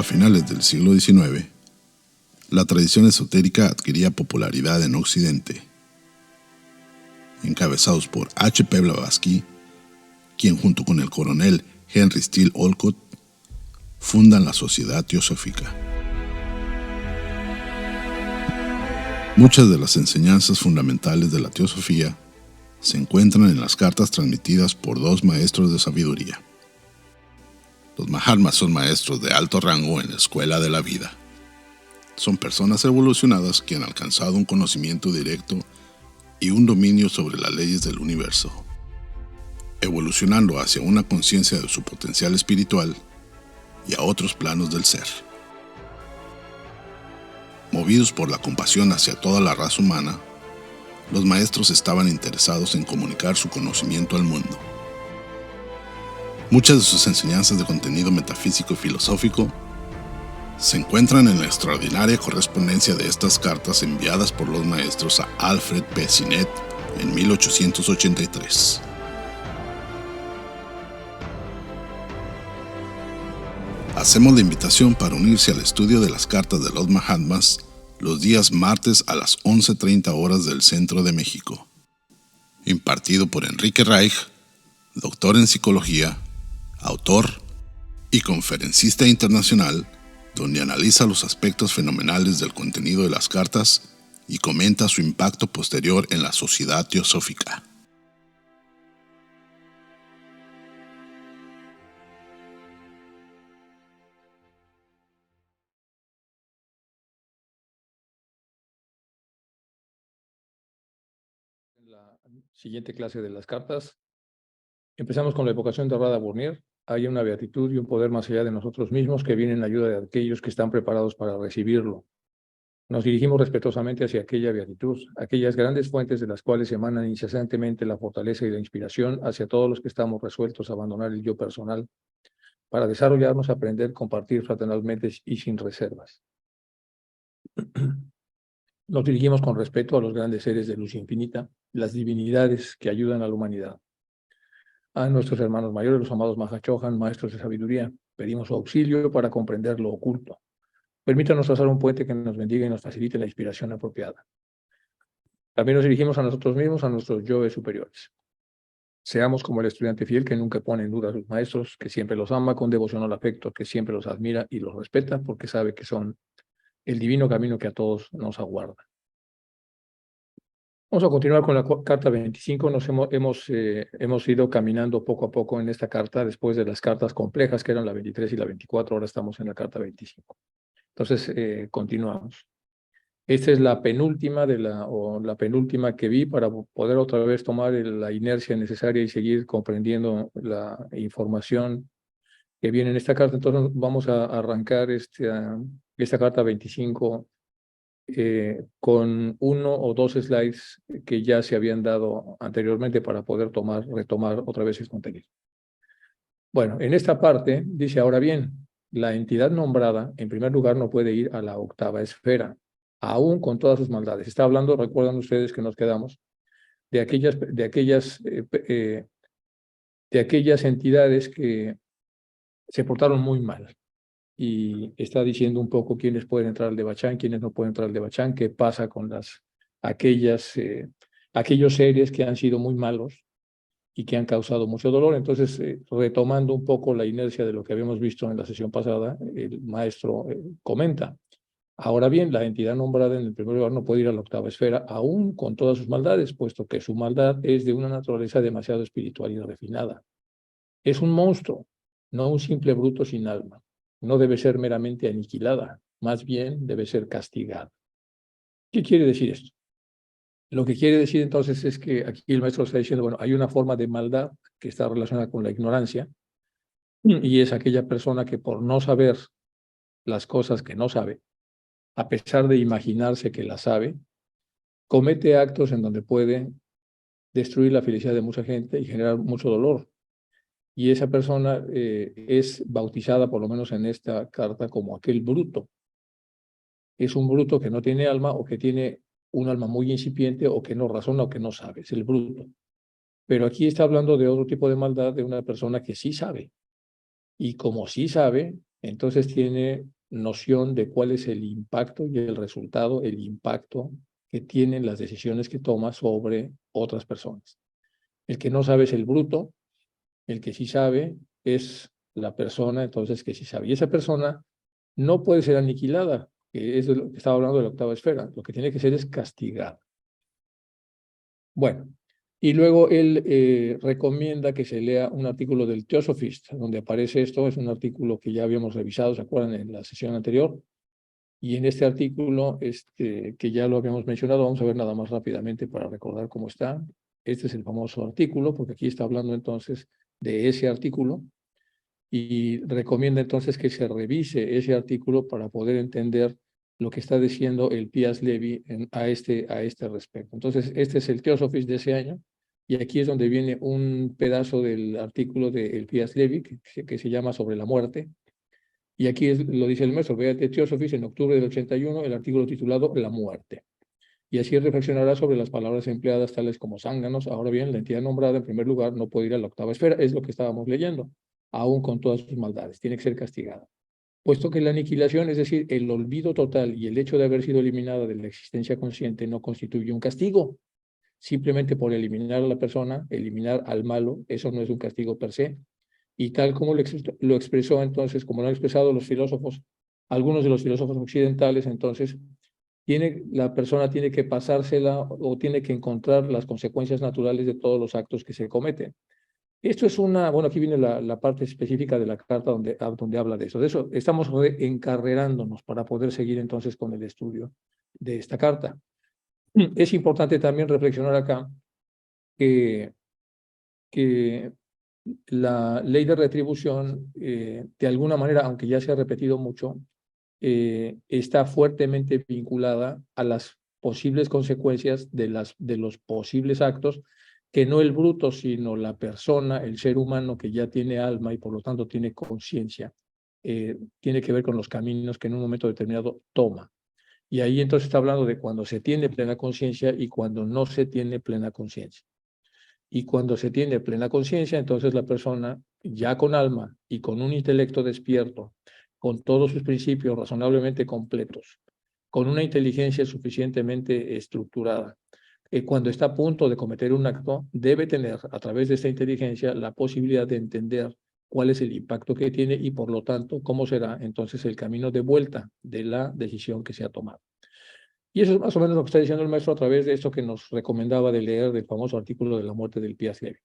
A finales del siglo XIX, la tradición esotérica adquiría popularidad en Occidente. Encabezados por H. P. Blavatsky, quien junto con el coronel Henry Steele Olcott fundan la Sociedad Teosófica. Muchas de las enseñanzas fundamentales de la teosofía se encuentran en las cartas transmitidas por dos maestros de sabiduría. Los Mahatmas son maestros de alto rango en la escuela de la vida. Son personas evolucionadas que han alcanzado un conocimiento directo y un dominio sobre las leyes del universo, evolucionando hacia una conciencia de su potencial espiritual y a otros planos del ser. Movidos por la compasión hacia toda la raza humana, los maestros estaban interesados en comunicar su conocimiento al mundo. Muchas de sus enseñanzas de contenido metafísico y filosófico se encuentran en la extraordinaria correspondencia de estas cartas enviadas por los maestros a Alfred P. Sinnett en 1883. Hacemos la invitación para unirse al estudio de las cartas de los Mahatmas los días martes a las 11:30 horas del centro de México. Impartido por Enrique Reich, doctor en psicología, autor y conferencista internacional, donde analiza los aspectos fenomenales del contenido de las cartas y comenta su impacto posterior en la sociedad teosófica. En la siguiente clase de las cartas, empezamos con la evocación de Radha Burnier. Hay una beatitud y un poder más allá de nosotros mismos que viene en ayuda de aquellos que están preparados para recibirlo. Nos dirigimos respetuosamente hacia aquella beatitud, aquellas grandes fuentes de las cuales emanan incesantemente la fortaleza y la inspiración hacia todos los que estamos resueltos a abandonar el yo personal para desarrollarnos, aprender, compartir fraternalmente y sin reservas. Nos dirigimos con respeto a los grandes seres de luz infinita, las divinidades que ayudan a la humanidad. A nuestros hermanos mayores, los amados Mahachohan, maestros de sabiduría, pedimos su auxilio para comprender lo oculto. Permítanos trazar un puente que nos bendiga y nos facilite la inspiración apropiada. También nos dirigimos a nosotros mismos, a nuestros yoes superiores. Seamos como el estudiante fiel que nunca pone en duda a sus maestros, que siempre los ama con devoción al afecto, que siempre los admira y los respeta porque sabe que son el divino camino que a todos nos aguarda. Vamos a continuar con la carta 25. Hemos ido caminando poco a poco en esta carta después de las cartas complejas que eran la 23 y la 24. Ahora estamos en la carta 25. Entonces, continuamos. Esta es la penúltima la penúltima que vi para poder otra vez tomar la inercia necesaria y seguir comprendiendo la información que viene en esta carta. Entonces vamos a arrancar esta carta 25 con uno o dos slides que ya se habían dado anteriormente para poder retomar otra vez el contenido. Bueno, en esta parte dice, ahora bien, la entidad nombrada, en primer lugar, no puede ir a la octava esfera, aún con todas sus maldades. Está hablando, recuerdan ustedes que nos quedamos, de aquellas entidades que se portaron muy mal. Y está diciendo un poco quiénes pueden entrar al Devachan, quiénes no pueden entrar al Devachan, qué pasa con aquellos seres que han sido muy malos y que han causado mucho dolor. Entonces, retomando un poco la inercia de lo que habíamos visto en la sesión pasada, el maestro comenta, ahora bien, la entidad nombrada en el primer lugar no puede ir a la octava esfera, aún con todas sus maldades, puesto que su maldad es de una naturaleza demasiado espiritual y refinada. Es un monstruo, no un simple bruto sin alma. No debe ser meramente aniquilada, más bien debe ser castigada. ¿Qué quiere decir esto? Lo que quiere decir entonces es que aquí el maestro está diciendo, bueno, hay una forma de maldad que está relacionada con la ignorancia, y es aquella persona que por no saber las cosas que no sabe, a pesar de imaginarse que las sabe, comete actos en donde puede destruir la felicidad de mucha gente y generar mucho dolor. Y esa persona es bautizada, por lo menos en esta carta, como aquel bruto. Es un bruto que no tiene alma o que tiene un alma muy incipiente o que no razona o que no sabe. Es el bruto. Pero aquí está hablando de otro tipo de maldad de una persona que sí sabe. Y como sí sabe, Entonces tiene noción de cuál es el impacto y el resultado, el impacto que tienen las decisiones que toma sobre otras personas. El que no sabe es el bruto, el que sí sabe es la persona, entonces, que sí sabe. Y esa persona no puede ser aniquilada, que es de lo que estaba hablando de la octava esfera. Lo que tiene que ser es castigada. Bueno, y luego él recomienda que se lea un artículo del Theosophist, donde aparece esto. Es un artículo que ya habíamos revisado, ¿se acuerdan? En la sesión anterior. Y en este artículo, que ya lo habíamos mencionado, vamos a ver nada más rápidamente para recordar cómo está. Este es el famoso artículo, porque aquí está hablando entonces de ese artículo, y recomienda entonces que se revise ese artículo para poder entender lo que está diciendo el Piaz Levi a este respecto. Entonces, este es el Theosophist de ese año, y aquí es donde viene un pedazo del artículo del Piaz Levi que se llama Sobre la muerte. Y aquí lo dice el maestro, vea de Theosophist en octubre del 81, el artículo titulado La muerte. Y así reflexionará sobre las palabras empleadas tales como zánganos. Ahora bien, la entidad nombrada en primer lugar no puede ir a la octava esfera, es lo que estábamos leyendo, aún con todas sus maldades, tiene que ser castigada. Puesto que la aniquilación, es decir, el olvido total y el hecho de haber sido eliminada de la existencia consciente no constituye un castigo. Simplemente por eliminar a la persona, eliminar al malo, eso no es un castigo per se. Y tal como lo expresó entonces, como lo han expresado los filósofos, algunos de los filósofos occidentales, entonces, la persona tiene que pasársela o tiene que encontrar las consecuencias naturales de todos los actos que se cometen. Esto es bueno, aquí viene la parte específica de la carta donde habla de eso. De eso estamos encarrerándonos para poder seguir entonces con el estudio de esta carta. Es importante también reflexionar acá que la ley de retribución, de alguna manera, aunque ya se ha repetido mucho, está fuertemente vinculada a las posibles consecuencias de los posibles actos, que no el bruto, sino la persona, el ser humano que ya tiene alma y por lo tanto tiene conciencia, tiene que ver con los caminos que en un momento determinado toma. Y ahí entonces está hablando de cuando se tiene plena conciencia y cuando no se tiene plena conciencia. Y cuando se tiene plena conciencia, entonces la persona, ya con alma y con un intelecto despierto, con todos sus principios razonablemente completos, con una inteligencia suficientemente estructurada, cuando está a punto de cometer un acto, debe tener a través de esta inteligencia la posibilidad de entender cuál es el impacto que tiene y por lo tanto cómo será entonces el camino de vuelta de la decisión que se ha tomado. Y eso es más o menos lo que está diciendo el maestro a través de esto que nos recomendaba de leer del famoso artículo de la muerte del Piaz Levi.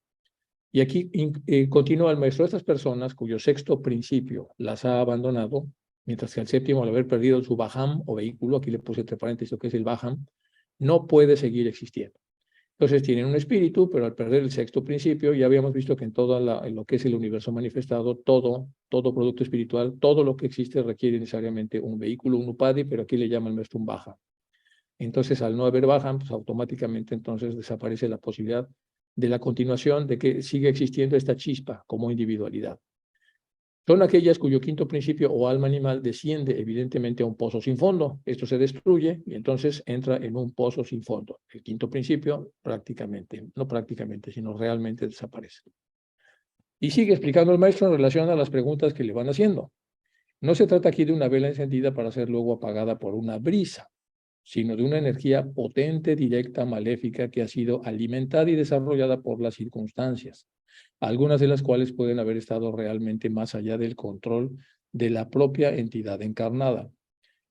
Y aquí continúa el maestro: estas personas cuyo sexto principio las ha abandonado, mientras que el séptimo, al haber perdido su Vaham o vehículo, aquí le puse entre paréntesis lo que es el Vaham, no puede seguir existiendo. Entonces tienen un espíritu, pero al perder el sexto principio, ya habíamos visto que en en lo que es el universo manifestado, todo producto espiritual, todo lo que existe requiere necesariamente un vehículo, un upadi, pero aquí le llama el maestro un Vaham. Entonces, al no haber Vaham, pues automáticamente entonces desaparece la posibilidad de la continuación, de que siga existiendo esta chispa como individualidad. Son aquellas cuyo quinto principio o alma animal desciende evidentemente a un pozo sin fondo. Esto se destruye y entonces entra en un pozo sin fondo. El quinto principio no prácticamente, sino realmente desaparece. Y sigue explicando el maestro en relación a las preguntas que le van haciendo. No se trata aquí de una vela encendida para ser luego apagada por una brisa, sino de una energía potente, directa, maléfica, que ha sido alimentada y desarrollada por las circunstancias, algunas de las cuales pueden haber estado realmente más allá del control de la propia entidad encarnada.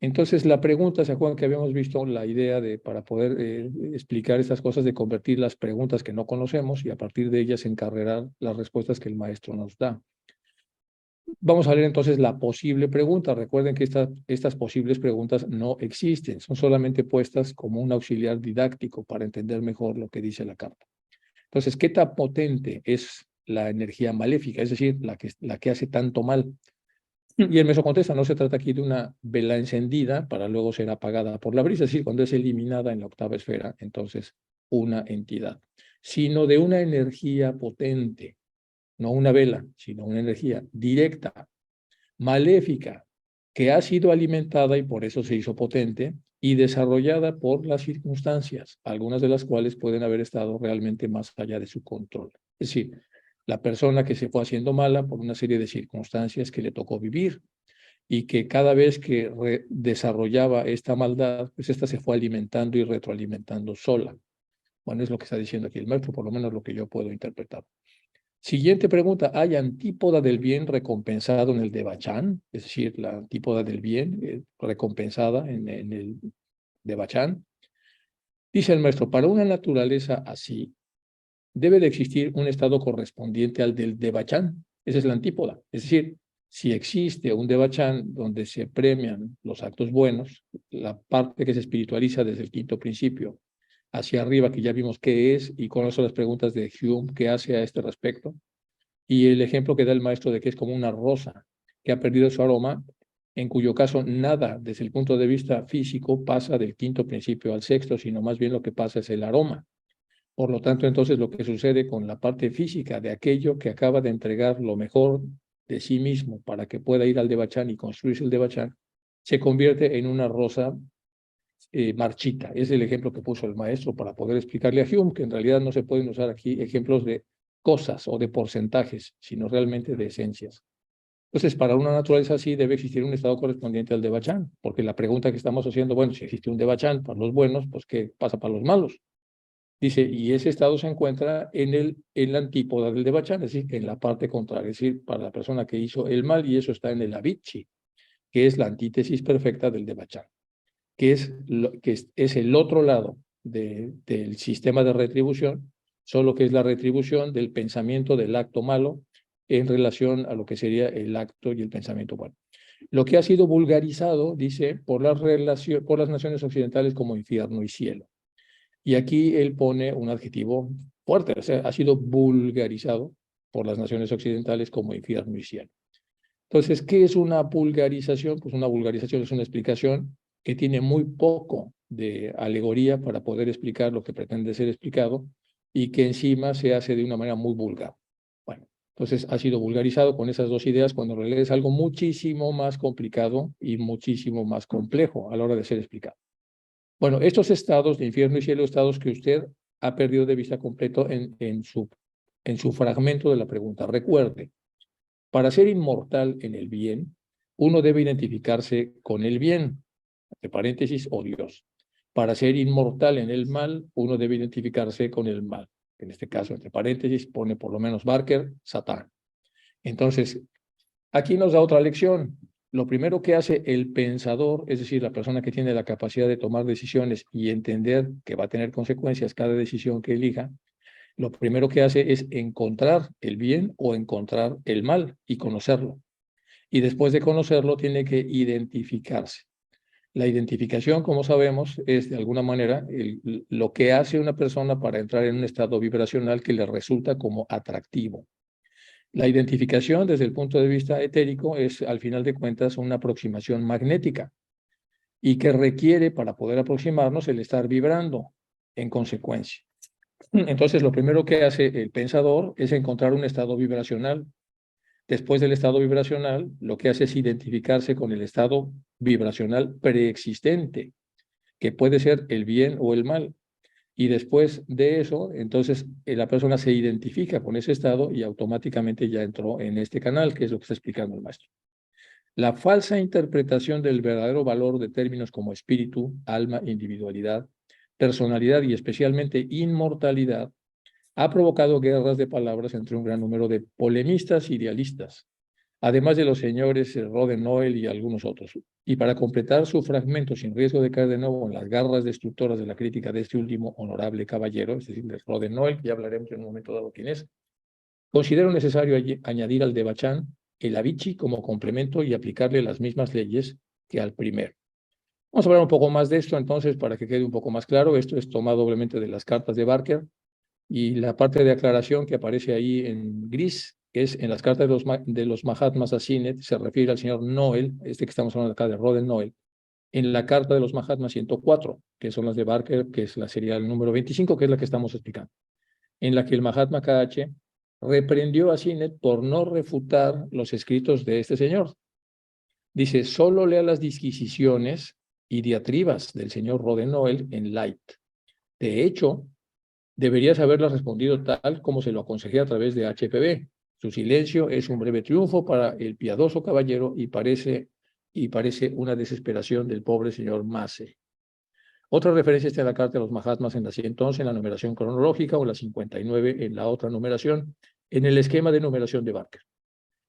Entonces, la pregunta, ¿se acuerdan que habíamos visto la idea de, para poder explicar estas cosas, de convertir las preguntas que no conocemos y a partir de ellas encarrerar las respuestas que el maestro nos da? Vamos a ver entonces la posible pregunta. Recuerden que estas posibles preguntas no existen, son solamente puestas como un auxiliar didáctico para entender mejor lo que dice la carta. Entonces, ¿qué tan potente es la energía maléfica? Es decir, la que hace tanto mal. Y el maestro contesta: no se trata aquí de una vela encendida para luego ser apagada por la brisa, es decir, cuando es eliminada en la octava esfera, entonces una entidad, sino de una energía potente, no una vela, sino una energía directa, maléfica, que ha sido alimentada y por eso se hizo potente y desarrollada por las circunstancias, algunas de las cuales pueden haber estado realmente más allá de su control. Es decir, la persona que se fue haciendo mala por una serie de circunstancias que le tocó vivir. y que cada vez que desarrollaba esta maldad, pues esta se fue alimentando y retroalimentando sola. Bueno, es lo que está diciendo aquí el maestro, por lo menos lo que yo puedo interpretar. Siguiente pregunta, ¿hay antípoda del bien recompensado en el Devachan? Es decir, la antípoda del bien recompensada en el Devachan. Dice el maestro, para una naturaleza así, debe de existir un estado correspondiente al del Devachan. Esa es la antípoda. Es decir, si existe un Devachan donde se premian los actos buenos, la parte que se espiritualiza desde el quinto principio hacia arriba, que ya vimos qué es, y con eso las preguntas de Hume, qué hace a este respecto, y el ejemplo que da el maestro de que es como una rosa que ha perdido su aroma, en cuyo caso nada desde el punto de vista físico pasa del quinto principio al sexto, sino más bien lo que pasa es el aroma. Por lo tanto, entonces lo que sucede con la parte física de aquello que acaba de entregar lo mejor de sí mismo para que pueda ir al Devachan y construirse el Devachan, se convierte en una rosa marchita. Es el ejemplo que puso el maestro para poder explicarle a Hume que en realidad no se pueden usar aquí ejemplos de cosas o de porcentajes, sino realmente de esencias. Entonces, para una naturaleza así debe existir un estado correspondiente al Devachan, porque la pregunta que estamos haciendo, bueno, si existe un Devachan para los buenos, pues ¿qué pasa para los malos? Dice, y ese estado se encuentra en la antípoda del Devachan, es decir, en la parte contraria, es decir, para la persona que hizo el mal, y eso está en el Avicii, que es la antítesis perfecta del Devachan, que es el otro lado del sistema de retribución, solo que es la retribución del pensamiento del acto malo en relación a lo que sería el acto y el pensamiento bueno. Lo que ha sido vulgarizado, dice, por las naciones occidentales como infierno y cielo. Y aquí él pone un adjetivo fuerte, o sea, ha sido vulgarizado por las naciones occidentales como infierno y cielo. Entonces, ¿qué es una vulgarización? Pues una vulgarización es una explicación que tiene muy poco de alegoría para poder explicar lo que pretende ser explicado y que encima se hace de una manera muy vulgar. Bueno, entonces ha sido vulgarizado con esas dos ideas cuando en realidad es algo muchísimo más complicado y muchísimo más complejo a la hora de ser explicado. Bueno, estos estados de infierno y cielo, estados que usted ha perdido de vista completo en su fragmento de la pregunta. Recuerde, para ser inmortal en el bien, uno debe identificarse con el bien, entre paréntesis, o Dios. Para ser inmortal en el mal, uno debe identificarse con el mal. En este caso, entre paréntesis, pone por lo menos Barker, Satán. Entonces, aquí nos da otra lección. Lo primero que hace el pensador, es decir, la persona que tiene la capacidad de tomar decisiones y entender que va a tener consecuencias cada decisión que elija, lo primero que hace es encontrar el bien o encontrar el mal y conocerlo. Y después de conocerlo, tiene que identificarse. La identificación, como sabemos, es de alguna manera lo que hace una persona para entrar en un estado vibracional que le resulta como atractivo. La identificación desde el punto de vista etérico es, al final de cuentas, una aproximación magnética y que requiere, para poder aproximarnos, el estar vibrando en consecuencia. Entonces, lo primero que hace el pensador es encontrar un estado vibracional. Después del estado vibracional, lo que hace es identificarse con el estado vibracional preexistente, que puede ser el bien o el mal. Y después de eso, entonces la persona se identifica con ese estado y automáticamente ya entró en este canal, que es lo que está explicando el maestro. La falsa interpretación del verdadero valor de términos como espíritu, alma, individualidad, personalidad y especialmente inmortalidad ha provocado guerras de palabras entre un gran número de polemistas idealistas, además de los señores Roden Noel y algunos otros. Y para completar su fragmento sin riesgo de caer de nuevo en las garras destructoras de la crítica de este último honorable caballero, es decir, de Roden Noel, que ya hablaremos en un momento dado quién es, considero necesario añadir al Devachan el Avicii como complemento y aplicarle las mismas leyes que al primero. Vamos a hablar un poco más de esto entonces para que quede un poco más claro. Esto es tomado obviamente de las cartas de Barker y la parte de aclaración que aparece ahí en gris, que es en las cartas de los Mahatmas a Sinet, se refiere al señor Noel, este que estamos hablando acá de Roden Noel, en la carta de los Mahatmas 104, que son las de Barker, que es la serial número 25, que es la que estamos explicando, en la que el Mahatma KH reprendió a Sinet por no refutar los escritos de este señor. Dice, solo lea las disquisiciones y diatribas del señor Roden Noel en Light. De hecho, deberías haberla respondido tal como se lo aconsejé a través de HPB. Su silencio es un breve triunfo para el piadoso caballero y parece y parece una desesperación del pobre señor Massey. Otra referencia está en la Carta de los Mahatmas en la 111, en la numeración cronológica, o la 59 en la otra numeración, en el esquema de numeración de Barker.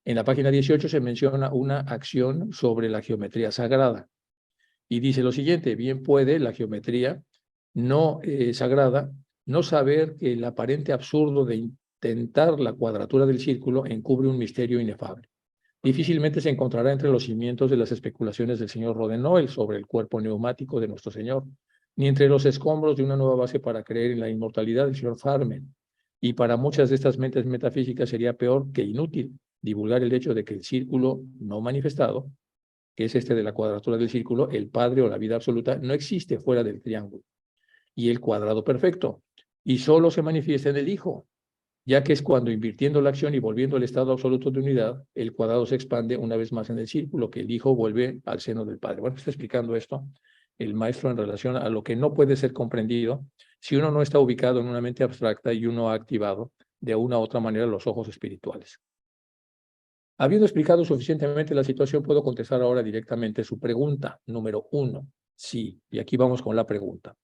En la página 18 se menciona una acción sobre la geometría sagrada y dice lo siguiente: bien puede la geometría no sagrada no saber que el aparente absurdo de intentar la cuadratura del círculo encubre un misterio inefable. Difícilmente se encontrará entre los cimientos de las especulaciones del señor Rodenoel sobre el cuerpo neumático de nuestro Señor, ni entre los escombros de una nueva base para creer en la inmortalidad del señor Farman. Y para muchas de estas mentes metafísicas sería peor que inútil divulgar el hecho de que el círculo no manifestado, que es este de la cuadratura del círculo, el Padre o la vida absoluta, no existe fuera del triángulo, y el cuadrado perfecto, y solo se manifiesta en el Hijo, ya que es cuando, invirtiendo la acción y volviendo al estado absoluto de unidad, el cuadrado se expande una vez más en el círculo, que el Hijo vuelve al seno del Padre. Bueno, está explicando esto el maestro en relación a lo que no puede ser comprendido si uno no está ubicado en una mente abstracta y uno ha activado de una u otra manera los ojos espirituales. Habiendo explicado suficientemente la situación, puedo contestar ahora directamente su pregunta. Número 1. Sí, y aquí vamos con la pregunta.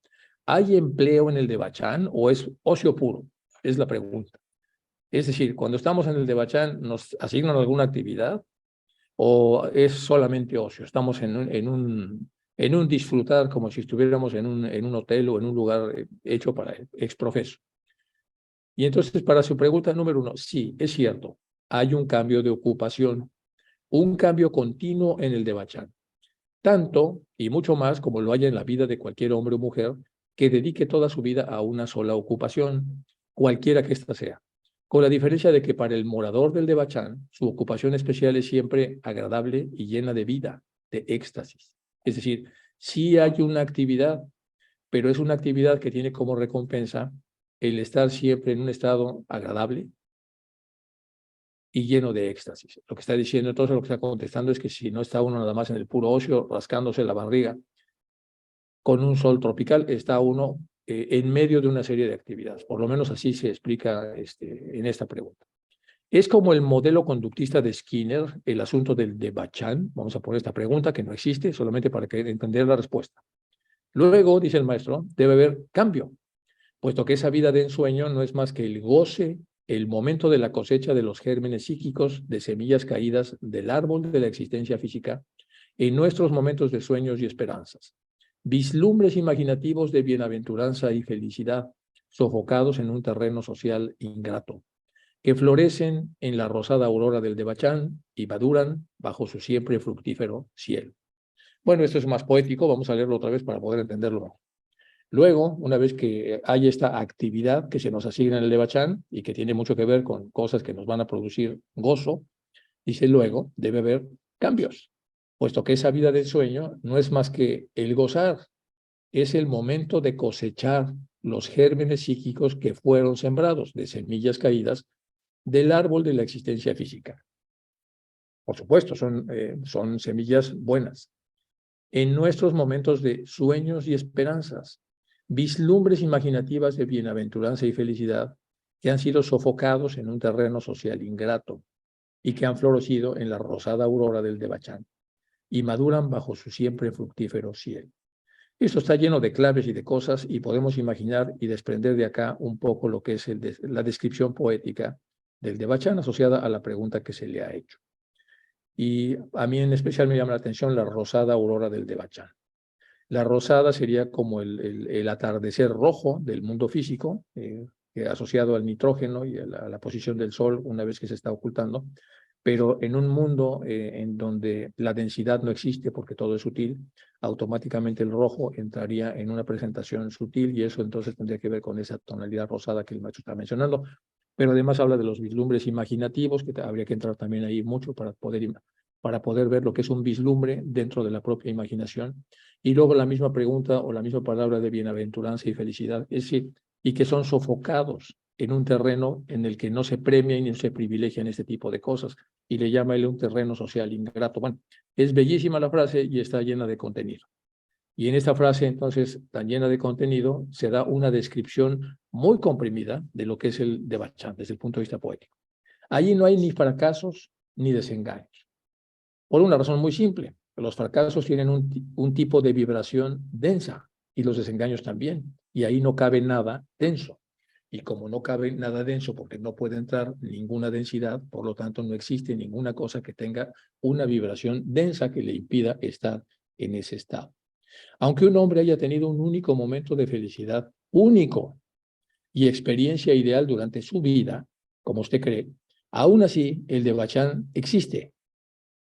¿Hay empleo en el Devachan o es ocio puro? Es la pregunta. Es decir, cuando estamos en el Devachan, ¿nos asignan alguna actividad o es solamente ocio? Estamos en un disfrutar como si estuviéramos en un hotel o en un lugar hecho para exprofeso. Y entonces, para su pregunta número 1, sí, es cierto, hay un cambio de ocupación, un cambio continuo en el Devachan, tanto y mucho más como lo haya en la vida de cualquier hombre o mujer que dedique toda su vida a una sola ocupación, cualquiera que ésta sea, con la diferencia de que para el morador del Devachan, su ocupación especial es siempre agradable y llena de vida, de éxtasis. Es decir, sí hay una actividad, pero es una actividad que tiene como recompensa el estar siempre en un estado agradable y lleno de éxtasis. Lo que está diciendo entonces, lo que está contestando es que si no está uno nada más en el puro ocio, rascándose la barriga con un sol tropical, está uno en medio de una serie de actividades. Por lo menos así se explica en esta pregunta. Es como el modelo conductista de Skinner, el asunto del Devachan. Vamos a poner esta pregunta que no existe, solamente para entender la respuesta. Luego, dice el maestro, debe haber cambio, puesto que esa vida de ensueño no es más que el goce, el momento de la cosecha de los gérmenes psíquicos, de semillas caídas del árbol de la existencia física, en nuestros momentos de sueños y esperanzas. Vislumbres imaginativos de bienaventuranza y felicidad, sofocados en un terreno social ingrato, que florecen en la rosada aurora del Devachan y maduran bajo su siempre fructífero cielo. Bueno, esto es más poético, vamos a leerlo otra vez para poder entenderlo. Luego, una vez que hay esta actividad que se nos asigna en el Devachan y que tiene mucho que ver con cosas que nos van a producir gozo, dice luego, debe haber cambios, puesto que esa vida del sueño no es más que el gozar, es el momento de cosechar los gérmenes psíquicos que fueron sembrados de semillas caídas del árbol de la existencia física. Por supuesto, son semillas buenas. En nuestros momentos de sueños y esperanzas, vislumbres imaginativas de bienaventuranza y felicidad que han sido sofocados en un terreno social ingrato y que han florecido en la rosada aurora del Devachan y maduran bajo su siempre fructífero cielo. Esto está lleno de claves y de cosas y podemos imaginar y desprender de acá un poco lo que es la descripción poética del Devachan asociada a la pregunta que se le ha hecho. Y a mí en especial me llama la atención la rosada aurora del Devachan. La rosada sería como el atardecer rojo del mundo físico, asociado al nitrógeno y a la posición del sol una vez que se está ocultando, pero en un mundo en donde la densidad no existe porque todo es sutil, automáticamente el rojo entraría en una presentación sutil y eso entonces tendría que ver con esa tonalidad rosada que el maestro está mencionando. Pero además habla de los vislumbres imaginativos, que habría que entrar también ahí mucho para poder ver lo que es un vislumbre dentro de la propia imaginación. Y luego la misma pregunta o la misma palabra de bienaventuranza y felicidad, es decir, y que son sofocados en un terreno en el que no se premia y no se privilegian este tipo de cosas, y le llama él un terreno social ingrato. Bueno, es bellísima la frase y está llena de contenido. Y en esta frase, entonces, tan llena de contenido, se da una descripción muy comprimida de lo que es el Devachan desde el punto de vista poético. Allí no hay ni fracasos ni desengaños. Por una razón muy simple. Los fracasos tienen un tipo de vibración densa y los desengaños también. Y ahí no cabe nada denso. Y como no cabe nada denso porque no puede entrar ninguna densidad, por lo tanto no existe ninguna cosa que tenga una vibración densa que le impida estar en ese estado. Aunque un hombre haya tenido un único momento de felicidad, único, y experiencia ideal durante su vida, como usted cree, aún así el devachan existe.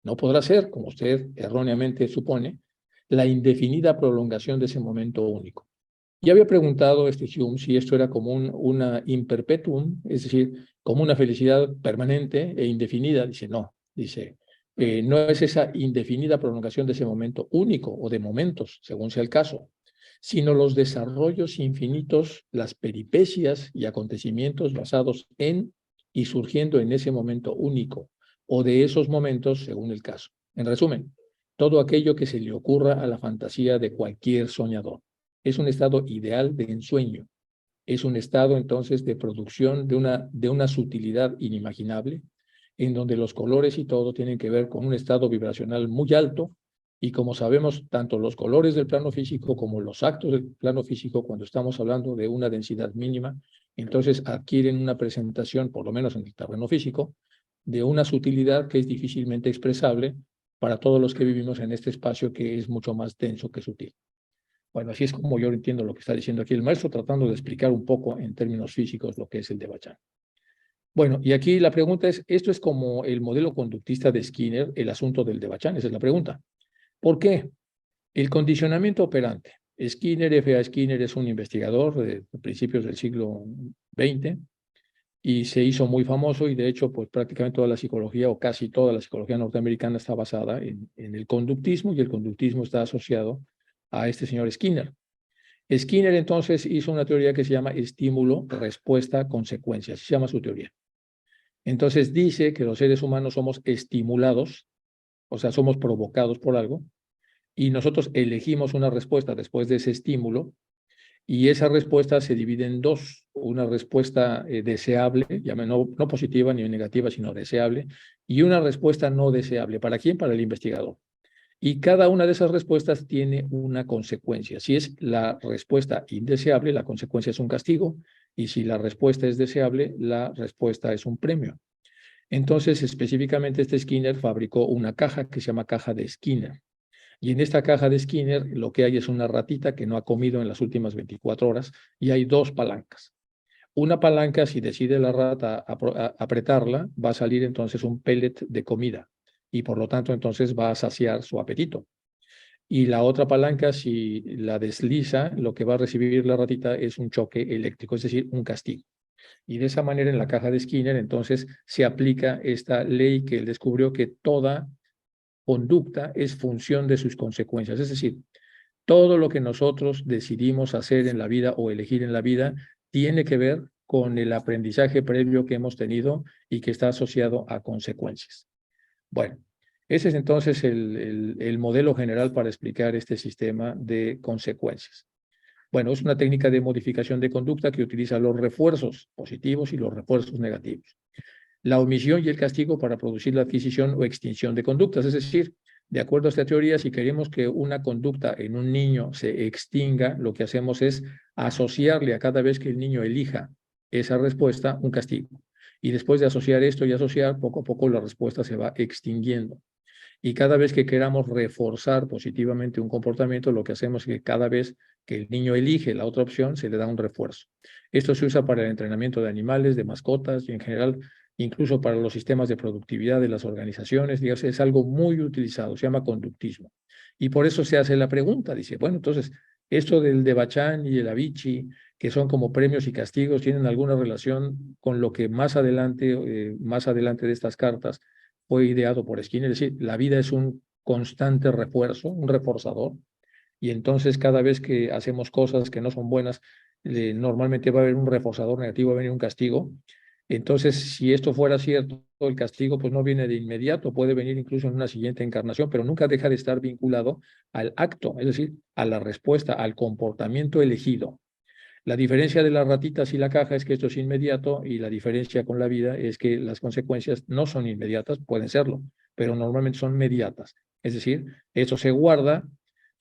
No podrá ser, como usted erróneamente supone, la indefinida prolongación de ese momento único. Ya había preguntado Hume si esto era como una imperpetuum, es decir, como una felicidad permanente e indefinida. Dice, no, dice, no es esa indefinida prolongación de ese momento único o de momentos, según sea el caso, sino los desarrollos infinitos, las peripecias y acontecimientos basados en y surgiendo en ese momento único o de esos momentos, según el caso. En resumen, todo aquello que se le ocurra a la fantasía de cualquier soñador. Es un estado ideal de ensueño. Es un estado entonces de producción de una sutilidad inimaginable, en donde los colores y todo tienen que ver con un estado vibracional muy alto. Y como sabemos, tanto los colores del plano físico como los actos del plano físico, cuando estamos hablando de una densidad mínima, entonces adquieren una presentación, por lo menos en el terreno físico, de una sutilidad que es difícilmente expresable para todos los que vivimos en este espacio que es mucho más denso que sutil. Bueno, así es como yo entiendo lo que está diciendo aquí el maestro, tratando de explicar un poco en términos físicos lo que es el devachan. Bueno, y aquí la pregunta es, ¿esto es como el modelo conductista de Skinner, el asunto del devachan? Esa es la pregunta. ¿Por qué? El condicionamiento operante. Skinner, F.A. Skinner, es un investigador de principios del siglo XX y se hizo muy famoso, y de hecho, pues prácticamente toda la psicología o casi toda la psicología norteamericana está basada en el conductismo, y el conductismo está asociado a este señor Skinner. Skinner entonces hizo una teoría que se llama estímulo, respuesta, consecuencia, así se llama su teoría. Entonces dice que los seres humanos somos estimulados, o sea, somos provocados por algo, y nosotros elegimos una respuesta después de ese estímulo, y esa respuesta se divide en dos: una respuesta deseable, no positiva ni negativa, sino deseable, y una respuesta no deseable. ¿Para quién? Para el investigador. Y cada una de esas respuestas tiene una consecuencia. Si es la respuesta indeseable, la consecuencia es un castigo, y si la respuesta es deseable, la respuesta es un premio. Entonces, específicamente, este Skinner fabricó una caja que se llama caja de Skinner. Y en esta caja de Skinner lo que hay es una ratita que no ha comido en las últimas 24 horas, y hay dos palancas. Una palanca, si decide la rata apretarla, va a salir entonces un pellet de comida, y por lo tanto entonces va a saciar su apetito. Y la otra palanca, si la desliza, lo que va a recibir la ratita es un choque eléctrico, es decir, un castigo. Y de esa manera, en la caja de Skinner entonces se aplica esta ley que él descubrió, que toda conducta es función de sus consecuencias. Es decir, todo lo que nosotros decidimos hacer en la vida o elegir en la vida tiene que ver con el aprendizaje previo que hemos tenido y que está asociado a consecuencias. Bueno, ese es entonces el modelo general para explicar este sistema de consecuencias. Bueno, es una técnica de modificación de conducta que utiliza los refuerzos positivos y los refuerzos negativos. La omisión y el castigo para producir la adquisición o extinción de conductas. Es decir, de acuerdo a esta teoría, si queremos que una conducta en un niño se extinga, lo que hacemos es asociarle a cada vez que el niño elija esa respuesta un castigo. Y después de asociar esto y asociar, poco a poco la respuesta se va extinguiendo. Y cada vez que queramos reforzar positivamente un comportamiento, lo que hacemos es que cada vez que el niño elige la otra opción, se le da un refuerzo. Esto se usa para el entrenamiento de animales, de mascotas, y en general incluso para los sistemas de productividad de las organizaciones. Digamos, es algo muy utilizado, se llama conductismo. Y por eso se hace la pregunta, dice, bueno, entonces, esto del devachan y el Avicii, que son como premios y castigos, ¿tienen alguna relación con lo que más adelante de estas cartas fue ideado por Skinner? Es decir, la vida es un constante refuerzo, un reforzador, y entonces cada vez que hacemos cosas que no son buenas, normalmente va a haber un reforzador negativo, va a venir un castigo. Entonces, si esto fuera cierto, el castigo pues no viene de inmediato, puede venir incluso en una siguiente encarnación, pero nunca deja de estar vinculado al acto, es decir, a la respuesta, al comportamiento elegido. La diferencia de las ratitas y la caja es que esto es inmediato, y la diferencia con la vida es que las consecuencias no son inmediatas, pueden serlo, pero normalmente son mediatas. Es decir, eso se guarda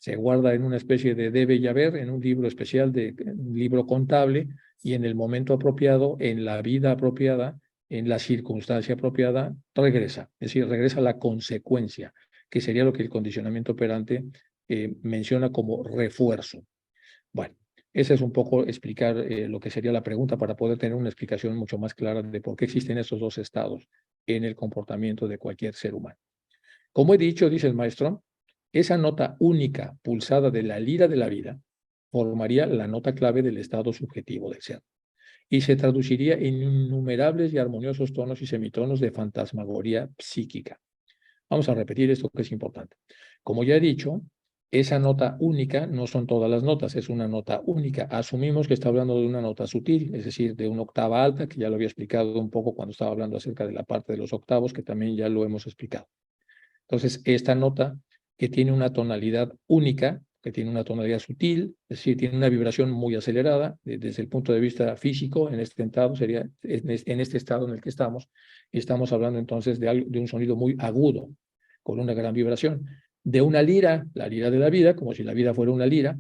en una especie de debe y haber, en un libro especial, un libro contable, y en el momento apropiado, en la vida apropiada, en la circunstancia apropiada, regresa. Es decir, regresa la consecuencia, que sería lo que el condicionamiento operante menciona como refuerzo. Bueno, ese es un poco explicar lo que sería la pregunta para poder tener una explicación mucho más clara de por qué existen estos dos estados en el comportamiento de cualquier ser humano. Como he dicho, dice el maestro, esa nota única pulsada de la lira de la vida formaría la nota clave del estado subjetivo del ser y se traduciría en innumerables y armoniosos tonos y semitonos de fantasmagoría psíquica. Vamos a repetir esto que es importante. Como ya he dicho, esa nota única no son todas las notas, es una nota única. Asumimos que está hablando de una nota sutil, es decir, de una octava alta, que ya lo había explicado un poco cuando estaba hablando acerca de la parte de los octavos, que también ya lo hemos explicado. Entonces, esta nota que tiene una tonalidad única, que tiene una tonalidad sutil, es decir, tiene una vibración muy acelerada, desde el punto de vista físico, en este estado sería, en este estado en el que estamos, y estamos hablando entonces de un sonido muy agudo, con una gran vibración. De una lira, la lira de la vida, como si la vida fuera una lira,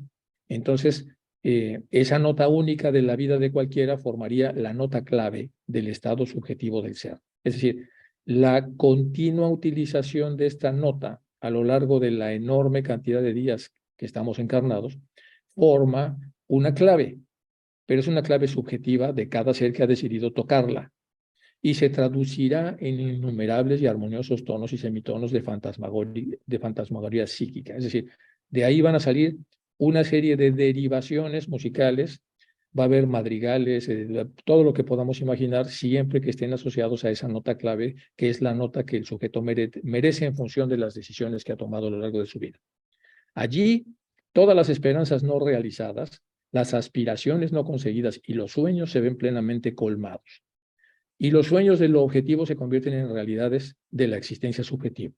entonces esa nota única de la vida de cualquiera formaría la nota clave del estado subjetivo del ser. Es decir, la continua utilización de esta nota a lo largo de la enorme cantidad de días que estamos encarnados forma una clave, pero es una clave subjetiva de cada ser que ha decidido tocarla y se traducirá en innumerables y armoniosos tonos y semitonos de fantasmagoría psíquica. Es decir, de ahí van a salir una serie de derivaciones musicales. Va a haber madrigales, todo lo que podamos imaginar, siempre que estén asociados a esa nota clave, que es la nota que el sujeto merece en función de las decisiones que ha tomado a lo largo de su vida. Allí, todas las esperanzas no realizadas, las aspiraciones no conseguidas y los sueños se ven plenamente colmados. Y los sueños de lo objetivo se convierten en realidades de la existencia subjetiva.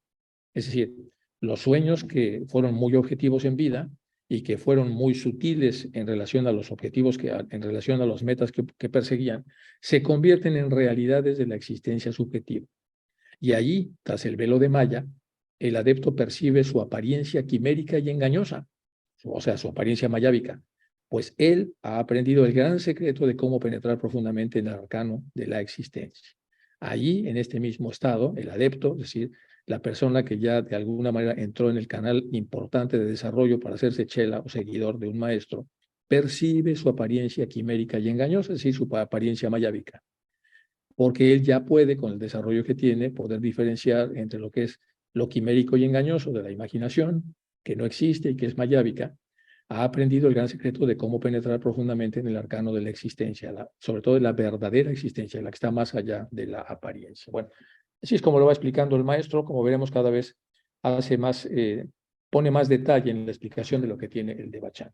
Es decir, los sueños que fueron muy objetivos en vida y que fueron muy sutiles en relación a los objetivos, en relación a las metas que perseguían, se convierten en realidades de la existencia subjetiva. Y allí, tras el velo de Maya, el adepto percibe su apariencia quimérica y engañosa, o sea, su apariencia mayábica, pues él ha aprendido el gran secreto de cómo penetrar profundamente en el arcano de la existencia. Allí, en este mismo estado, el adepto, es decir, la persona que ya de alguna manera entró en el canal importante de desarrollo para hacerse chela o seguidor de un maestro, percibe su apariencia quimérica y engañosa, es decir, su apariencia mayábica, porque él ya puede, con el desarrollo que tiene, poder diferenciar entre lo que es lo quimérico y engañoso de la imaginación, que no existe y que es mayábica. Ha aprendido el gran secreto de cómo penetrar profundamente en el arcano de la existencia, sobre todo de la verdadera existencia, la que está más allá de la apariencia. Bueno, así es como lo va explicando el maestro. Como veremos, cada vez pone más detalle en la explicación de lo que tiene el Devachan.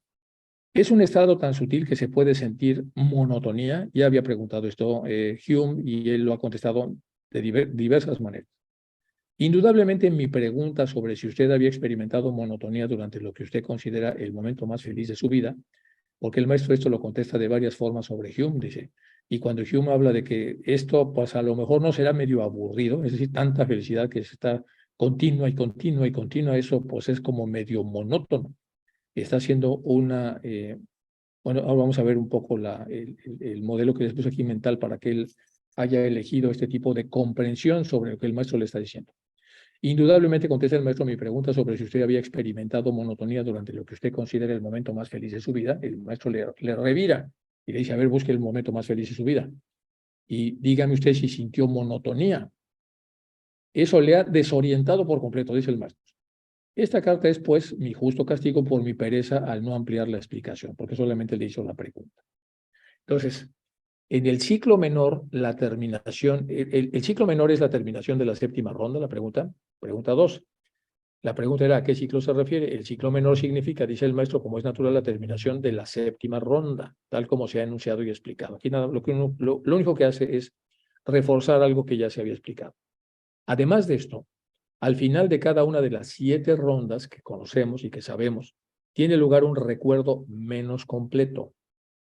Es un estado tan sutil que se puede sentir monotonía. Ya había preguntado esto Hume y él lo ha contestado de diversas maneras. Indudablemente, mi pregunta sobre si usted había experimentado monotonía durante lo que usted considera el momento más feliz de su vida, porque el maestro esto lo contesta de varias formas sobre Hume, dice, y cuando Hume habla de que esto, pues a lo mejor no será medio aburrido, es decir, tanta felicidad que está continua y continua y continua, eso pues es como medio monótono. Está haciendo bueno, ahora vamos a ver un poco el modelo que les puse aquí mental para que él haya elegido este tipo de comprensión sobre lo que el maestro le está diciendo. Indudablemente contesta el maestro mi pregunta sobre si usted había experimentado monotonía durante lo que usted considera el momento más feliz de su vida. El maestro le revira y le dice, a ver, busque el momento más feliz de su vida. Y dígame usted si sintió monotonía. Eso le ha desorientado por completo, dice el maestro. Esta carta es, pues, mi justo castigo por mi pereza al no ampliar la explicación, porque solamente le hizo la pregunta. Entonces, en el ciclo menor, la terminación, el ciclo menor es la terminación de la séptima ronda, la pregunta 2. La pregunta era, ¿a qué ciclo se refiere? El ciclo menor significa, dice el maestro, como es natural, la terminación de la séptima ronda, tal como se ha enunciado y explicado. Aquí nada, lo único que hace es reforzar algo que ya se había explicado. Además de esto, al final de cada una de las 7 rondas que conocemos y que sabemos, tiene lugar un recuerdo menos completo,